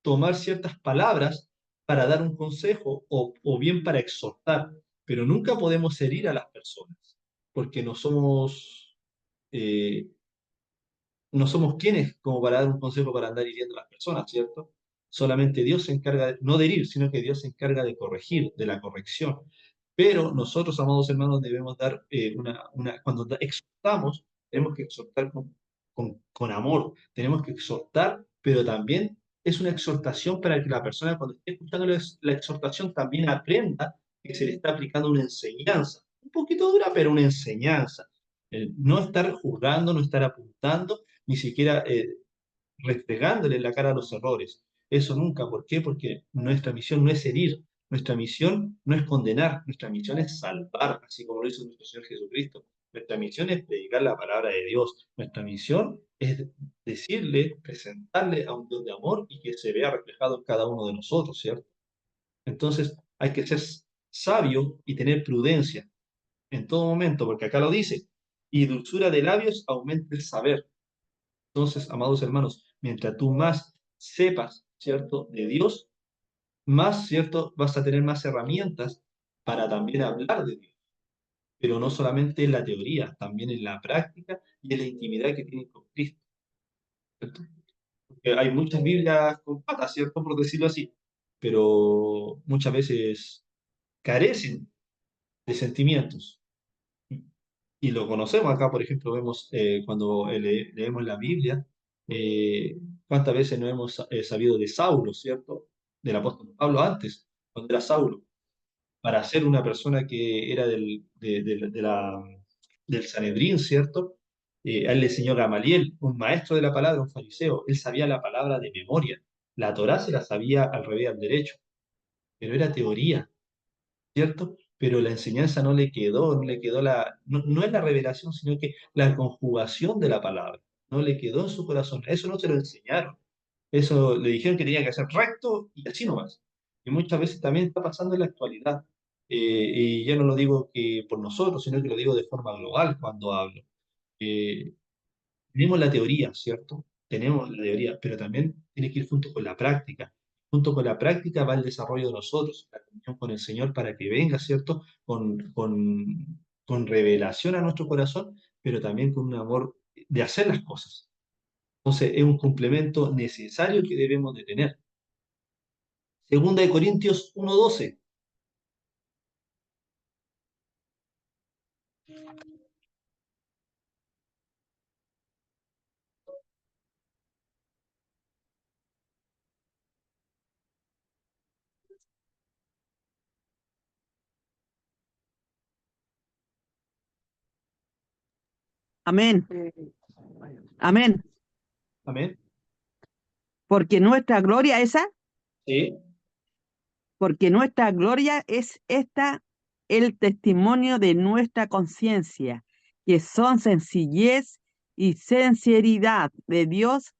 A: tomar ciertas palabras para dar un consejo o bien para exhortar, pero nunca podemos herir a las personas, porque eh, no somos quienes como para dar un consejo para andar hiriendo a las personas, ¿cierto? Solamente Dios se encarga, no de herir, sino que Dios se encarga de corregir, de la corrección. Pero nosotros, amados hermanos, debemos dar cuando exhortamos, tenemos que exhortar con amor, tenemos que exhortar, pero también es una exhortación para que la persona cuando esté escuchando la exhortación también aprenda que se le está aplicando una enseñanza. Un poquito dura, pero una enseñanza. No estar juzgando, no estar apuntando, ni siquiera restregándole en la cara los errores. Eso nunca. ¿Por qué? Porque nuestra misión no es herir, nuestra misión no es condenar, nuestra misión es salvar, así como lo hizo nuestro Señor Jesucristo. Nuestra misión es predicar la palabra de Dios. Nuestra misión es decirle, presentarle a un Dios de amor y que se vea reflejado en cada uno de nosotros, ¿cierto? Entonces hay que ser sabio y tener prudencia en todo momento, porque acá lo dice, y dulzura de labios aumenta el saber. Entonces, amados hermanos, mientras tú más sepas, ¿cierto?, de Dios, más, ¿cierto?, vas a tener más herramientas para también hablar de Dios, pero no solamente en la teoría, también en la práctica y en la intimidad que tienen con Cristo, ¿cierto? Porque hay muchas Biblias con patas, ¿cierto?, por decirlo así, pero muchas veces carecen de sentimientos. Y lo conocemos acá, por ejemplo, vemos cuando leemos la Biblia, cuántas veces no hemos sabido de Saulo, ¿cierto? Del apóstol Pablo antes, cuando era Saulo, para ser una persona que era del Sanedrín, ¿cierto? A él le enseñó Gamaliel, un maestro de la palabra, un fariseo. Él sabía la palabra de memoria. La Torá se la sabía al revés, al derecho, pero era teoría, ¿cierto? Pero la enseñanza no le quedó, no le quedó no es la revelación, sino que la conjugación de la palabra, no le quedó en su corazón. Eso no se lo enseñaron. Eso le dijeron que tenía que hacer recto y así nomás. Y muchas veces también está pasando en la actualidad. Y ya no lo digo que por nosotros, sino que lo digo de forma global cuando hablo. Eh, Tenemos la teoría, ¿cierto? Tenemos la teoría, pero también tiene que ir junto con la práctica. Junto con la práctica va el desarrollo de nosotros, la comunión con el Señor para que venga, ¿cierto? Con revelación a nuestro corazón, pero también con un amor de hacer las cosas. Entonces, es un complemento necesario que debemos de tener. Segunda de Corintios 1:12.
D: Amén,
B: Eh,
D: amén.
A: Amén.
D: Porque nuestra gloria esa,
A: Sí.
D: porque nuestra gloria es esta, el testimonio de nuestra conciencia, que son sencillez y sinceridad de Dios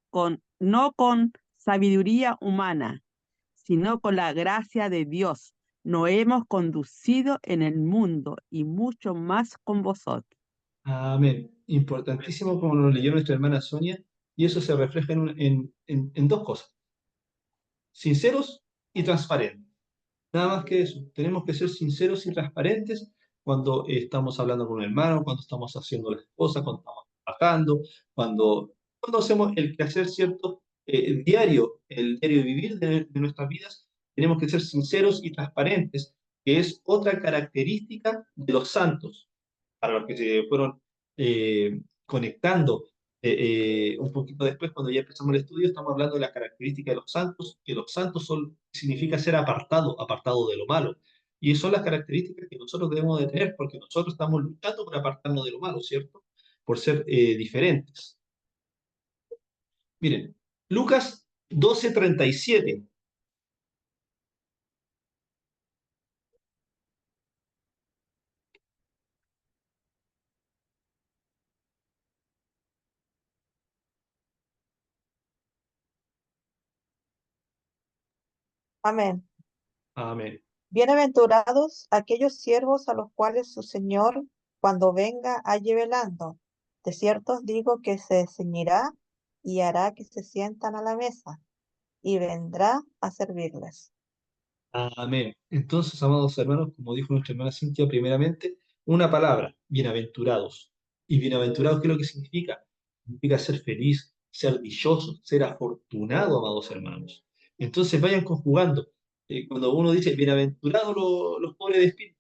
D: no con sabiduría humana, sino con la gracia de Dios. Nos hemos conducido en el mundo y mucho más con vosotros.
A: Amén. Importantísimo como lo leyó nuestra hermana Sonia, y eso se refleja en dos cosas: sinceros y transparentes. Nada más que eso. Tenemos que ser sinceros y transparentes cuando estamos hablando con un hermano, cuando estamos haciendo las cosas, cuando estamos trabajando, cuando hacemos el quehacer, ¿cierto? Diario, el diario vivir de nuestras vidas. Tenemos que ser sinceros y transparentes, que es otra característica de los santos, para los que se fueron conectando un poquito después, cuando ya empezamos el estudio, estamos hablando de las características de los santos, que los santos significa ser apartado, apartado de lo malo. Y son las características que nosotros debemos de tener, porque nosotros estamos luchando por apartarnos de lo malo, ¿cierto? Por ser diferentes. Miren, Lucas 12:37.
C: Amén.
A: Amén.
C: Bienaventurados aquellos siervos a los cuales su Señor, cuando venga, halle velando. De cierto os digo que se ceñirá y hará que se sientan a la mesa, y vendrá a servirles.
A: Amén. Entonces, amados hermanos, como dijo nuestra hermana Cintia, primeramente, una palabra, bienaventurados. ¿Y bienaventurados qué es lo que significa? Significa ser feliz, ser dichoso, ser afortunado, amados hermanos. Entonces, vayan conjugando. Cuando uno dice, bienaventurados los pobres de espíritu,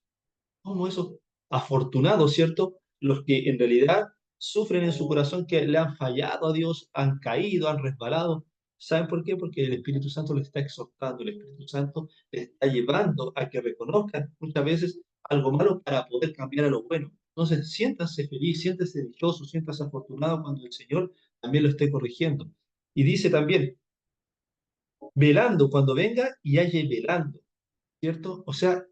A: ¿cómo eso? Afortunados, ¿cierto? Los que en realidad sufren en su corazón que le han fallado a Dios, han caído, han resbalado. ¿Saben por qué? Porque el Espíritu Santo le está exhortando, el Espíritu Santo le está llevando a que reconozcan muchas veces algo malo para poder cambiar a lo bueno. Entonces, siéntase feliz, siéntase dichoso, siéntase afortunado cuando el Señor también lo esté corrigiendo. Y dice también, velando cuando venga y halle velando, ¿cierto? O sea,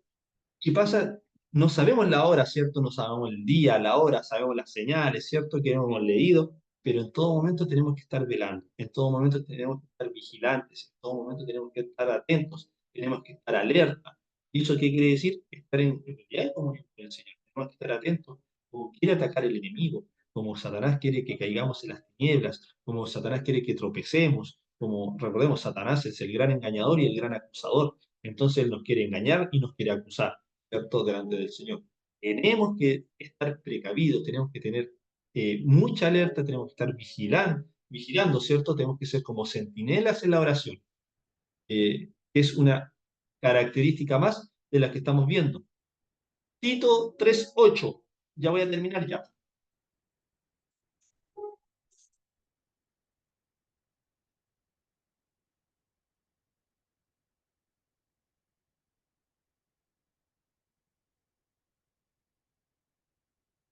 A: ¿qué pasa? No sabemos la hora, ¿cierto? No sabemos el día, la hora, sabemos las señales, ¿cierto? Que hemos leído, pero en todo momento tenemos que estar velando, en todo momento tenemos que estar vigilantes, en todo momento tenemos que estar atentos, tenemos que estar alerta. ¿Y eso qué quiere decir? Estar en realidad en comunión con el Señor. Tenemos que estar atentos, como quiere atacar el enemigo, como Satanás quiere que caigamos en las tinieblas, como Satanás quiere que tropecemos, como recordemos, Satanás es el gran engañador y el gran acusador. Entonces él nos quiere engañar y nos quiere acusar, ¿cierto? Delante del Señor. Tenemos que estar precavidos, tenemos que tener mucha alerta, tenemos que estar vigilando, ¿cierto? Tenemos que ser como centinelas en la oración. Es una característica más de la que estamos viendo. Tito 3:8. Ya voy a terminar ya.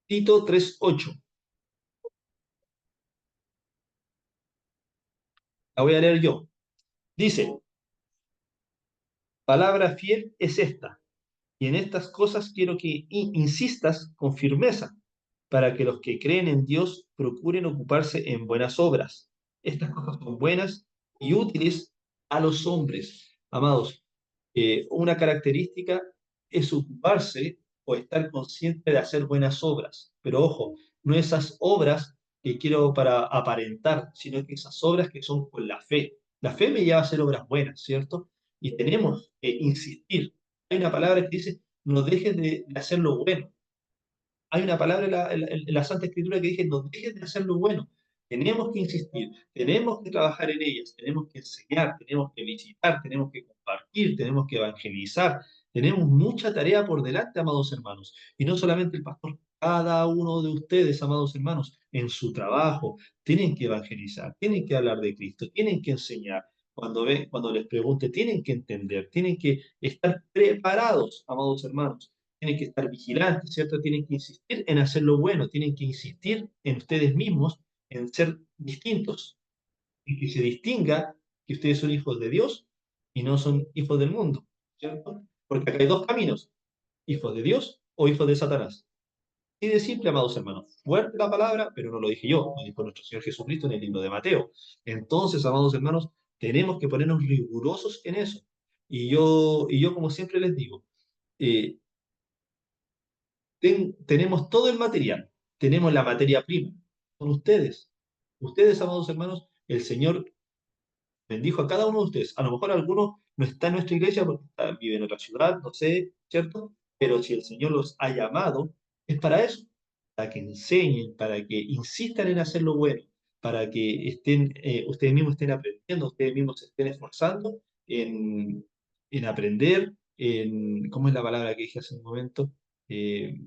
A: Tito 3:8. La voy a leer yo. Dice, palabra fiel es esta, y en estas cosas quiero que insistas con firmeza, para que los que creen en Dios procuren ocuparse en buenas obras. Estas cosas son buenas y útiles a los hombres. Amados, una característica es ocuparse o estar consciente de hacer buenas obras. Pero ojo, no esas obras que quiero para aparentar, sino que esas obras que son con la fe. La fe me lleva a hacer obras buenas, ¿cierto? Y tenemos que insistir. Hay una palabra que dice, no dejes de hacer lo bueno. Hay una palabra en la Santa Escritura que dice, no dejes de hacer lo bueno. Tenemos que insistir, tenemos que trabajar en ellas, tenemos que enseñar, tenemos que visitar, tenemos que compartir, tenemos que evangelizar. Tenemos mucha tarea por delante, amados hermanos. Y no solamente el pastor, cada uno de ustedes, amados hermanos, en su trabajo, tienen que evangelizar, tienen que hablar de Cristo, tienen que enseñar. Cuando les pregunte, tienen que entender, tienen que estar preparados, amados hermanos, tienen que estar vigilantes, ¿cierto? Tienen que insistir en hacer lo bueno, tienen que insistir en ustedes mismos, en ser distintos, en que se distinga que ustedes son hijos de Dios y no son hijos del mundo, ¿cierto? Porque acá hay dos caminos, hijos de Dios o hijos de Satanás. Y de simple, amados hermanos, fuerte la palabra, pero no lo dije yo, lo dijo nuestro Señor Jesucristo en el libro de Mateo. Entonces, amados hermanos, tenemos que ponernos rigurosos en eso. Y yo como siempre les digo, eh, tenemos todo el material, tenemos la materia prima, son ustedes. Ustedes, amados hermanos, el Señor bendijo a cada uno de ustedes. A lo mejor algunos no está en nuestra iglesia porque vive en otra ciudad, no sé, ¿cierto? Pero si el Señor los ha llamado, es para eso, para que enseñen, para que insistan en hacer lo bueno, para que ustedes mismos estén aprendiendo, ustedes mismos se estén esforzando en aprender, ¿cómo es la palabra que dije hace un momento? Eh,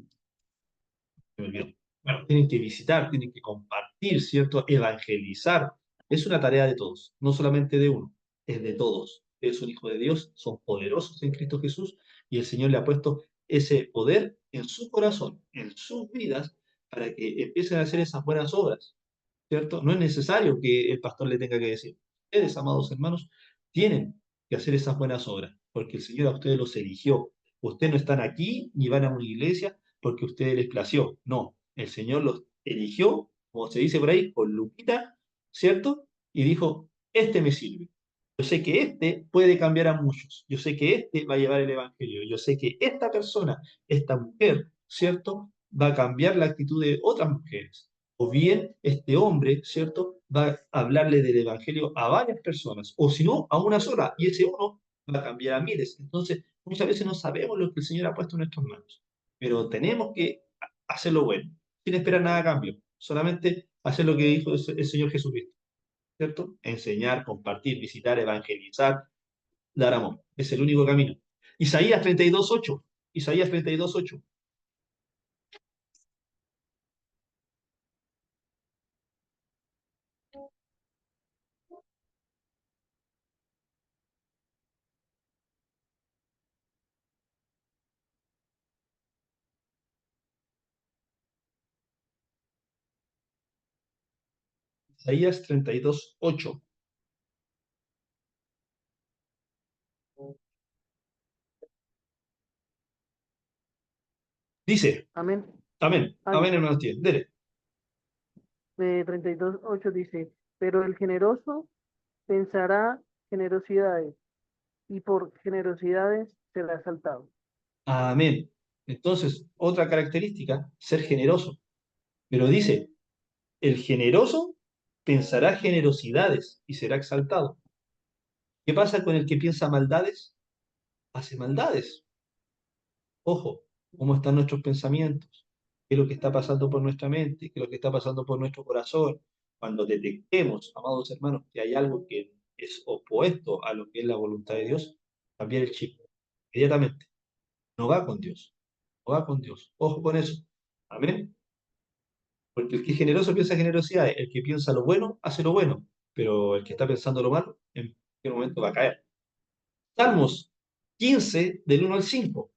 A: me olvidó. Bueno, tienen que visitar, tienen que compartir, ¿cierto? Evangelizar. Es una tarea de todos, no solamente de uno, es de todos. Ustedes son hijos de Dios, son poderosos en Cristo Jesús y el Señor le ha puesto ese poder en su corazón, en sus vidas, para que empiecen a hacer esas buenas obras, ¿cierto? No es necesario que el pastor le tenga que decir. Ustedes, amados hermanos, tienen que hacer esas buenas obras, porque el Señor a ustedes los eligió. Ustedes no están aquí ni van a una iglesia porque a ustedes les plació. No, el Señor los eligió, como se dice por ahí, con lupita, ¿cierto? Y dijo, este me sirve. Yo sé que este puede cambiar a muchos. Yo sé que este va a llevar el Evangelio. Yo sé que esta persona, esta mujer, ¿cierto? Va a cambiar la actitud de otras mujeres. O bien este hombre, ¿cierto? Va a hablarle del Evangelio a varias personas. O si no, a una sola. Y ese uno va a cambiar a miles. Entonces, muchas veces no sabemos lo que el Señor ha puesto en nuestras manos. Pero tenemos que hacerlo bueno, sin esperar nada a cambio. Solamente hacer lo que dijo el Señor Jesucristo. ¿Cierto? Enseñar, compartir, visitar, evangelizar, dar amor. Es el único camino. Isaías 32:8. Isaías 32:8. Isaías 32:8. Dice,
B: Amén.
A: amén, amén,
B: Dice,
A: hermano Tiel, dele.
B: 32:8 dice, pero el generoso pensará generosidades y por generosidades será asaltado.
A: Amén. Entonces, otra característica, ser generoso. Pero dice, el generoso pensará generosidades y será exaltado. ¿Qué pasa con el que piensa maldades? Hace maldades. Ojo, cómo están nuestros pensamientos, qué es lo que está pasando por nuestra mente, qué es lo que está pasando por nuestro corazón. Cuando detectemos, amados hermanos, que hay algo que es opuesto a lo que es la voluntad de Dios, cambiar el chip inmediatamente. No va con Dios, no va con Dios. Ojo con eso. Amén. Porque el que es generoso piensa generosidad, el que piensa lo bueno hace lo bueno, pero el que está pensando lo malo, en qué momento va a caer. Salmos 15, del 1 al 5.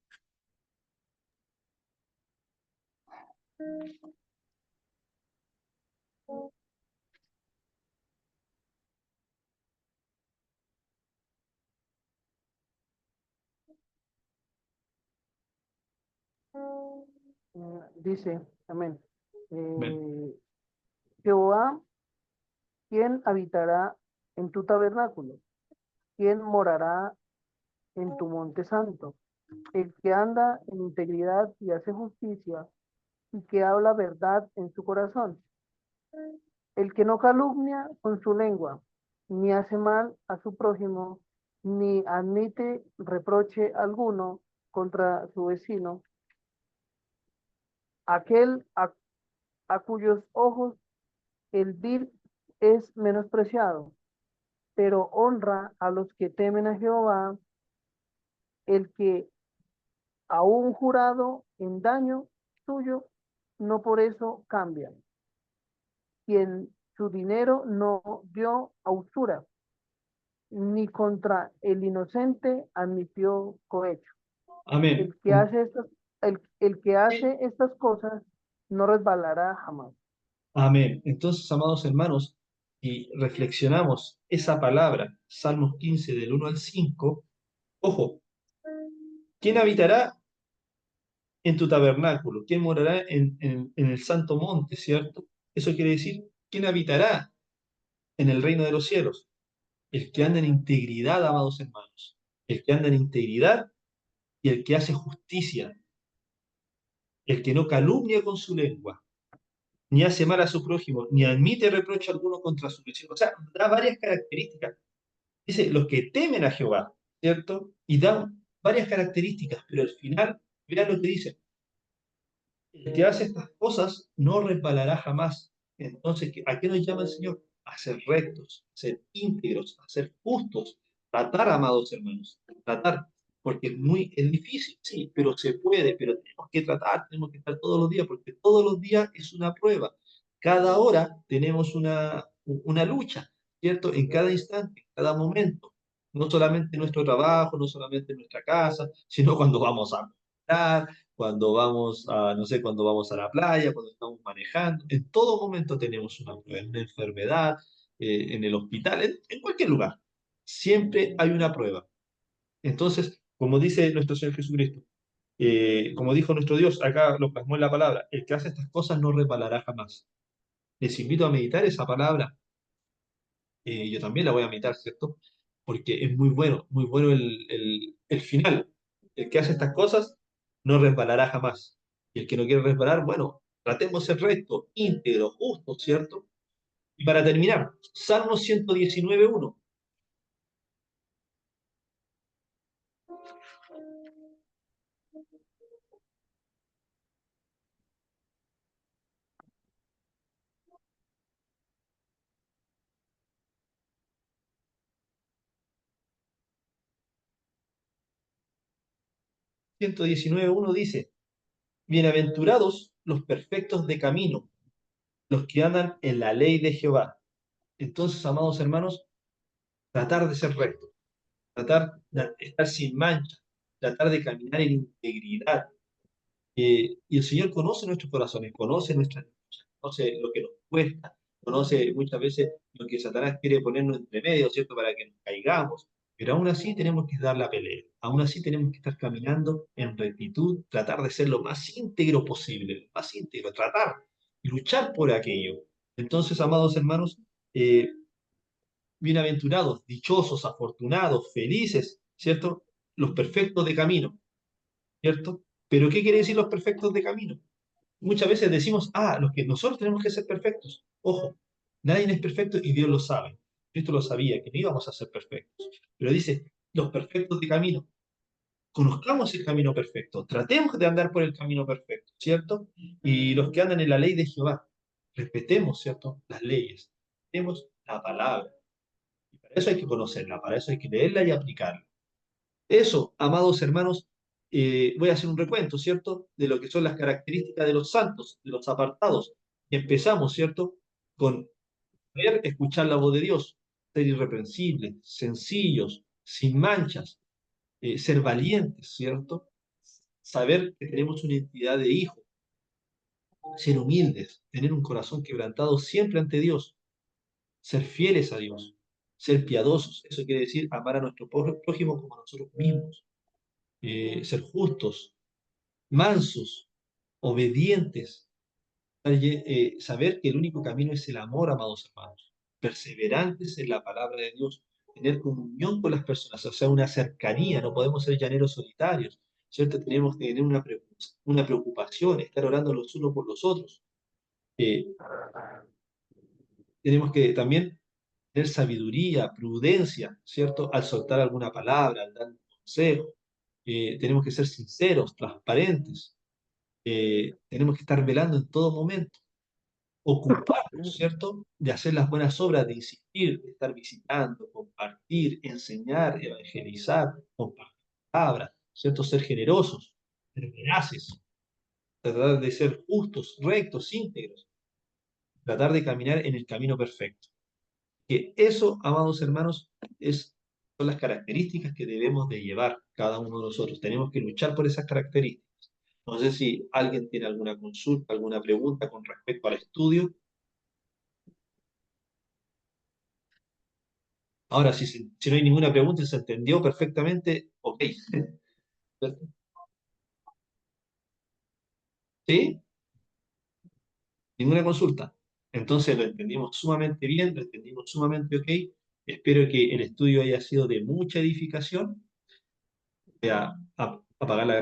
B: Dice, amén.
A: Amén.
B: Jehová, ¿quién habitará en tu tabernáculo? ¿Quién morará en tu monte santo? El que anda en integridad y hace justicia y que habla verdad en su corazón. El que no calumnia con su lengua, ni hace mal a su prójimo, ni admite reproche alguno contra su vecino. Aquel a cuyos ojos el vil es menospreciado, pero honra a los que temen a Jehová, el que aún jurado en daño suyo, no por eso cambia. Quien su dinero no dio a usura, ni contra el inocente admitió cohecho.
A: Amén.
B: El que hace el que hace estas cosas no resbalará jamás.
A: Amén. Entonces, amados hermanos, y reflexionamos esa palabra, Salmos 15, del 1 al 5, ojo, ¿quién habitará en tu tabernáculo? ¿Quién morará en el santo monte, cierto? Eso quiere decir, ¿quién habitará en el reino de los cielos? El que anda en integridad, amados hermanos. El que anda en integridad y el que hace justicia. El que no calumnia con su lengua, ni hace mal a su prójimo, ni admite reproche alguno contra su vecino. O sea, da varias características. Dice, los que temen a Jehová, ¿cierto? Y dan varias características, pero al final, mirá lo que dice, el que hace estas cosas no resbalará jamás. Entonces, ¿a qué nos llama el Señor? A ser rectos, a ser íntegros, a ser justos, tratar, amados hermanos, tratar, porque es difícil, sí, pero se puede, pero tenemos que tratar, tenemos que estar todos los días, porque todos los días es una prueba. Cada hora tenemos una lucha, ¿cierto? En cada instante, en cada momento. No solamente en nuestro trabajo, no solamente en nuestra casa, sino cuando vamos a comprar, cuando vamos a, no sé, cuando vamos a la playa, cuando estamos manejando, en todo momento tenemos una enfermedad, en el hospital, en cualquier lugar. Siempre hay una prueba. Entonces, como dice nuestro Señor Jesucristo, como dijo nuestro Dios, acá lo plasmó en la palabra, el que hace estas cosas no resbalará jamás. Les invito a meditar esa palabra. Yo también la voy a meditar, ¿cierto? Porque es muy bueno el final. El que hace estas cosas no resbalará jamás. Y el que no quiere resbalar, bueno, tratemos de ser recto, íntegro, justo, ¿cierto? Y para terminar, Salmo 119:1. 119:1 dice, bienaventurados los perfectos de camino, los que andan en la ley de Jehová. Entonces, amados hermanos, tratar de ser recto, tratar de estar sin mancha, tratar de caminar en integridad. Y el Señor conoce nuestros corazones, conoce nuestras luchas, conoce lo que nos cuesta, conoce muchas veces lo que Satanás quiere ponernos entre medio, ¿cierto? Para que nos caigamos. Pero aún así tenemos que dar la pelea. Aún así tenemos que estar caminando en rectitud, tratar de ser lo más íntegro posible, lo más íntegro, tratar y luchar por aquello. Entonces, amados hermanos, eh, bienaventurados, dichosos, afortunados, felices, ¿cierto? Los perfectos de camino, ¿cierto? Pero ¿qué quiere decir los perfectos de camino? Muchas veces decimos, los que nosotros tenemos que ser perfectos. Ojo, nadie es perfecto y Dios lo sabe. Cristo lo sabía, que no íbamos a ser perfectos. Pero dice, los perfectos de camino. Conozcamos el camino perfecto. Tratemos de andar por el camino perfecto, ¿cierto? Y los que andan en la ley de Jehová, respetemos, ¿cierto? Las leyes. Respetemos la palabra. Y para eso hay que conocerla, para eso hay que leerla y aplicarla. Eso, amados hermanos, voy a hacer un recuento, ¿cierto? De lo que son las características de los santos, de los apartados. Y empezamos, ¿cierto? Con ver, escuchar la voz de Dios, ser irreprensibles, sencillos, sin manchas, ser valientes, ¿cierto? Saber que tenemos una identidad de hijo, ser humildes, tener un corazón quebrantado siempre ante Dios, ser fieles a Dios, ser piadosos. Eso quiere decir amar a nuestro prójimo como a nosotros mismos, ser justos, mansos, obedientes, saber que el único camino es el amor, amados hermanos, perseverantes en la palabra de Dios, tener comunión con las personas, o sea, una cercanía, no podemos ser llaneros solitarios, ¿cierto? Tenemos que tener una preocupación, estar orando los unos por los otros. Eh, Tenemos que también tener sabiduría, prudencia, ¿cierto? Al soltar alguna palabra, al dar un consejo. Tenemos que ser sinceros, transparentes. Tenemos que estar velando en todo momento, ocuparnos, ¿cierto? De hacer las buenas obras, de insistir, de estar visitando, compartir, enseñar, evangelizar, compartir palabras, ¿cierto? Ser generosos, ser veraces, tratar de ser justos, rectos, íntegros, tratar de caminar en el camino perfecto. Que eso, amados hermanos, son las características que debemos de llevar cada uno de nosotros. Tenemos que luchar por esas características. No sé si alguien tiene alguna consulta, alguna pregunta con respecto al estudio. Ahora, si no hay ninguna pregunta y se entendió perfectamente, ok. ¿Sí? Ninguna consulta. Entonces lo entendimos sumamente bien, lo entendimos sumamente ok. Espero que el estudio haya sido de mucha edificación. Voy a apagar la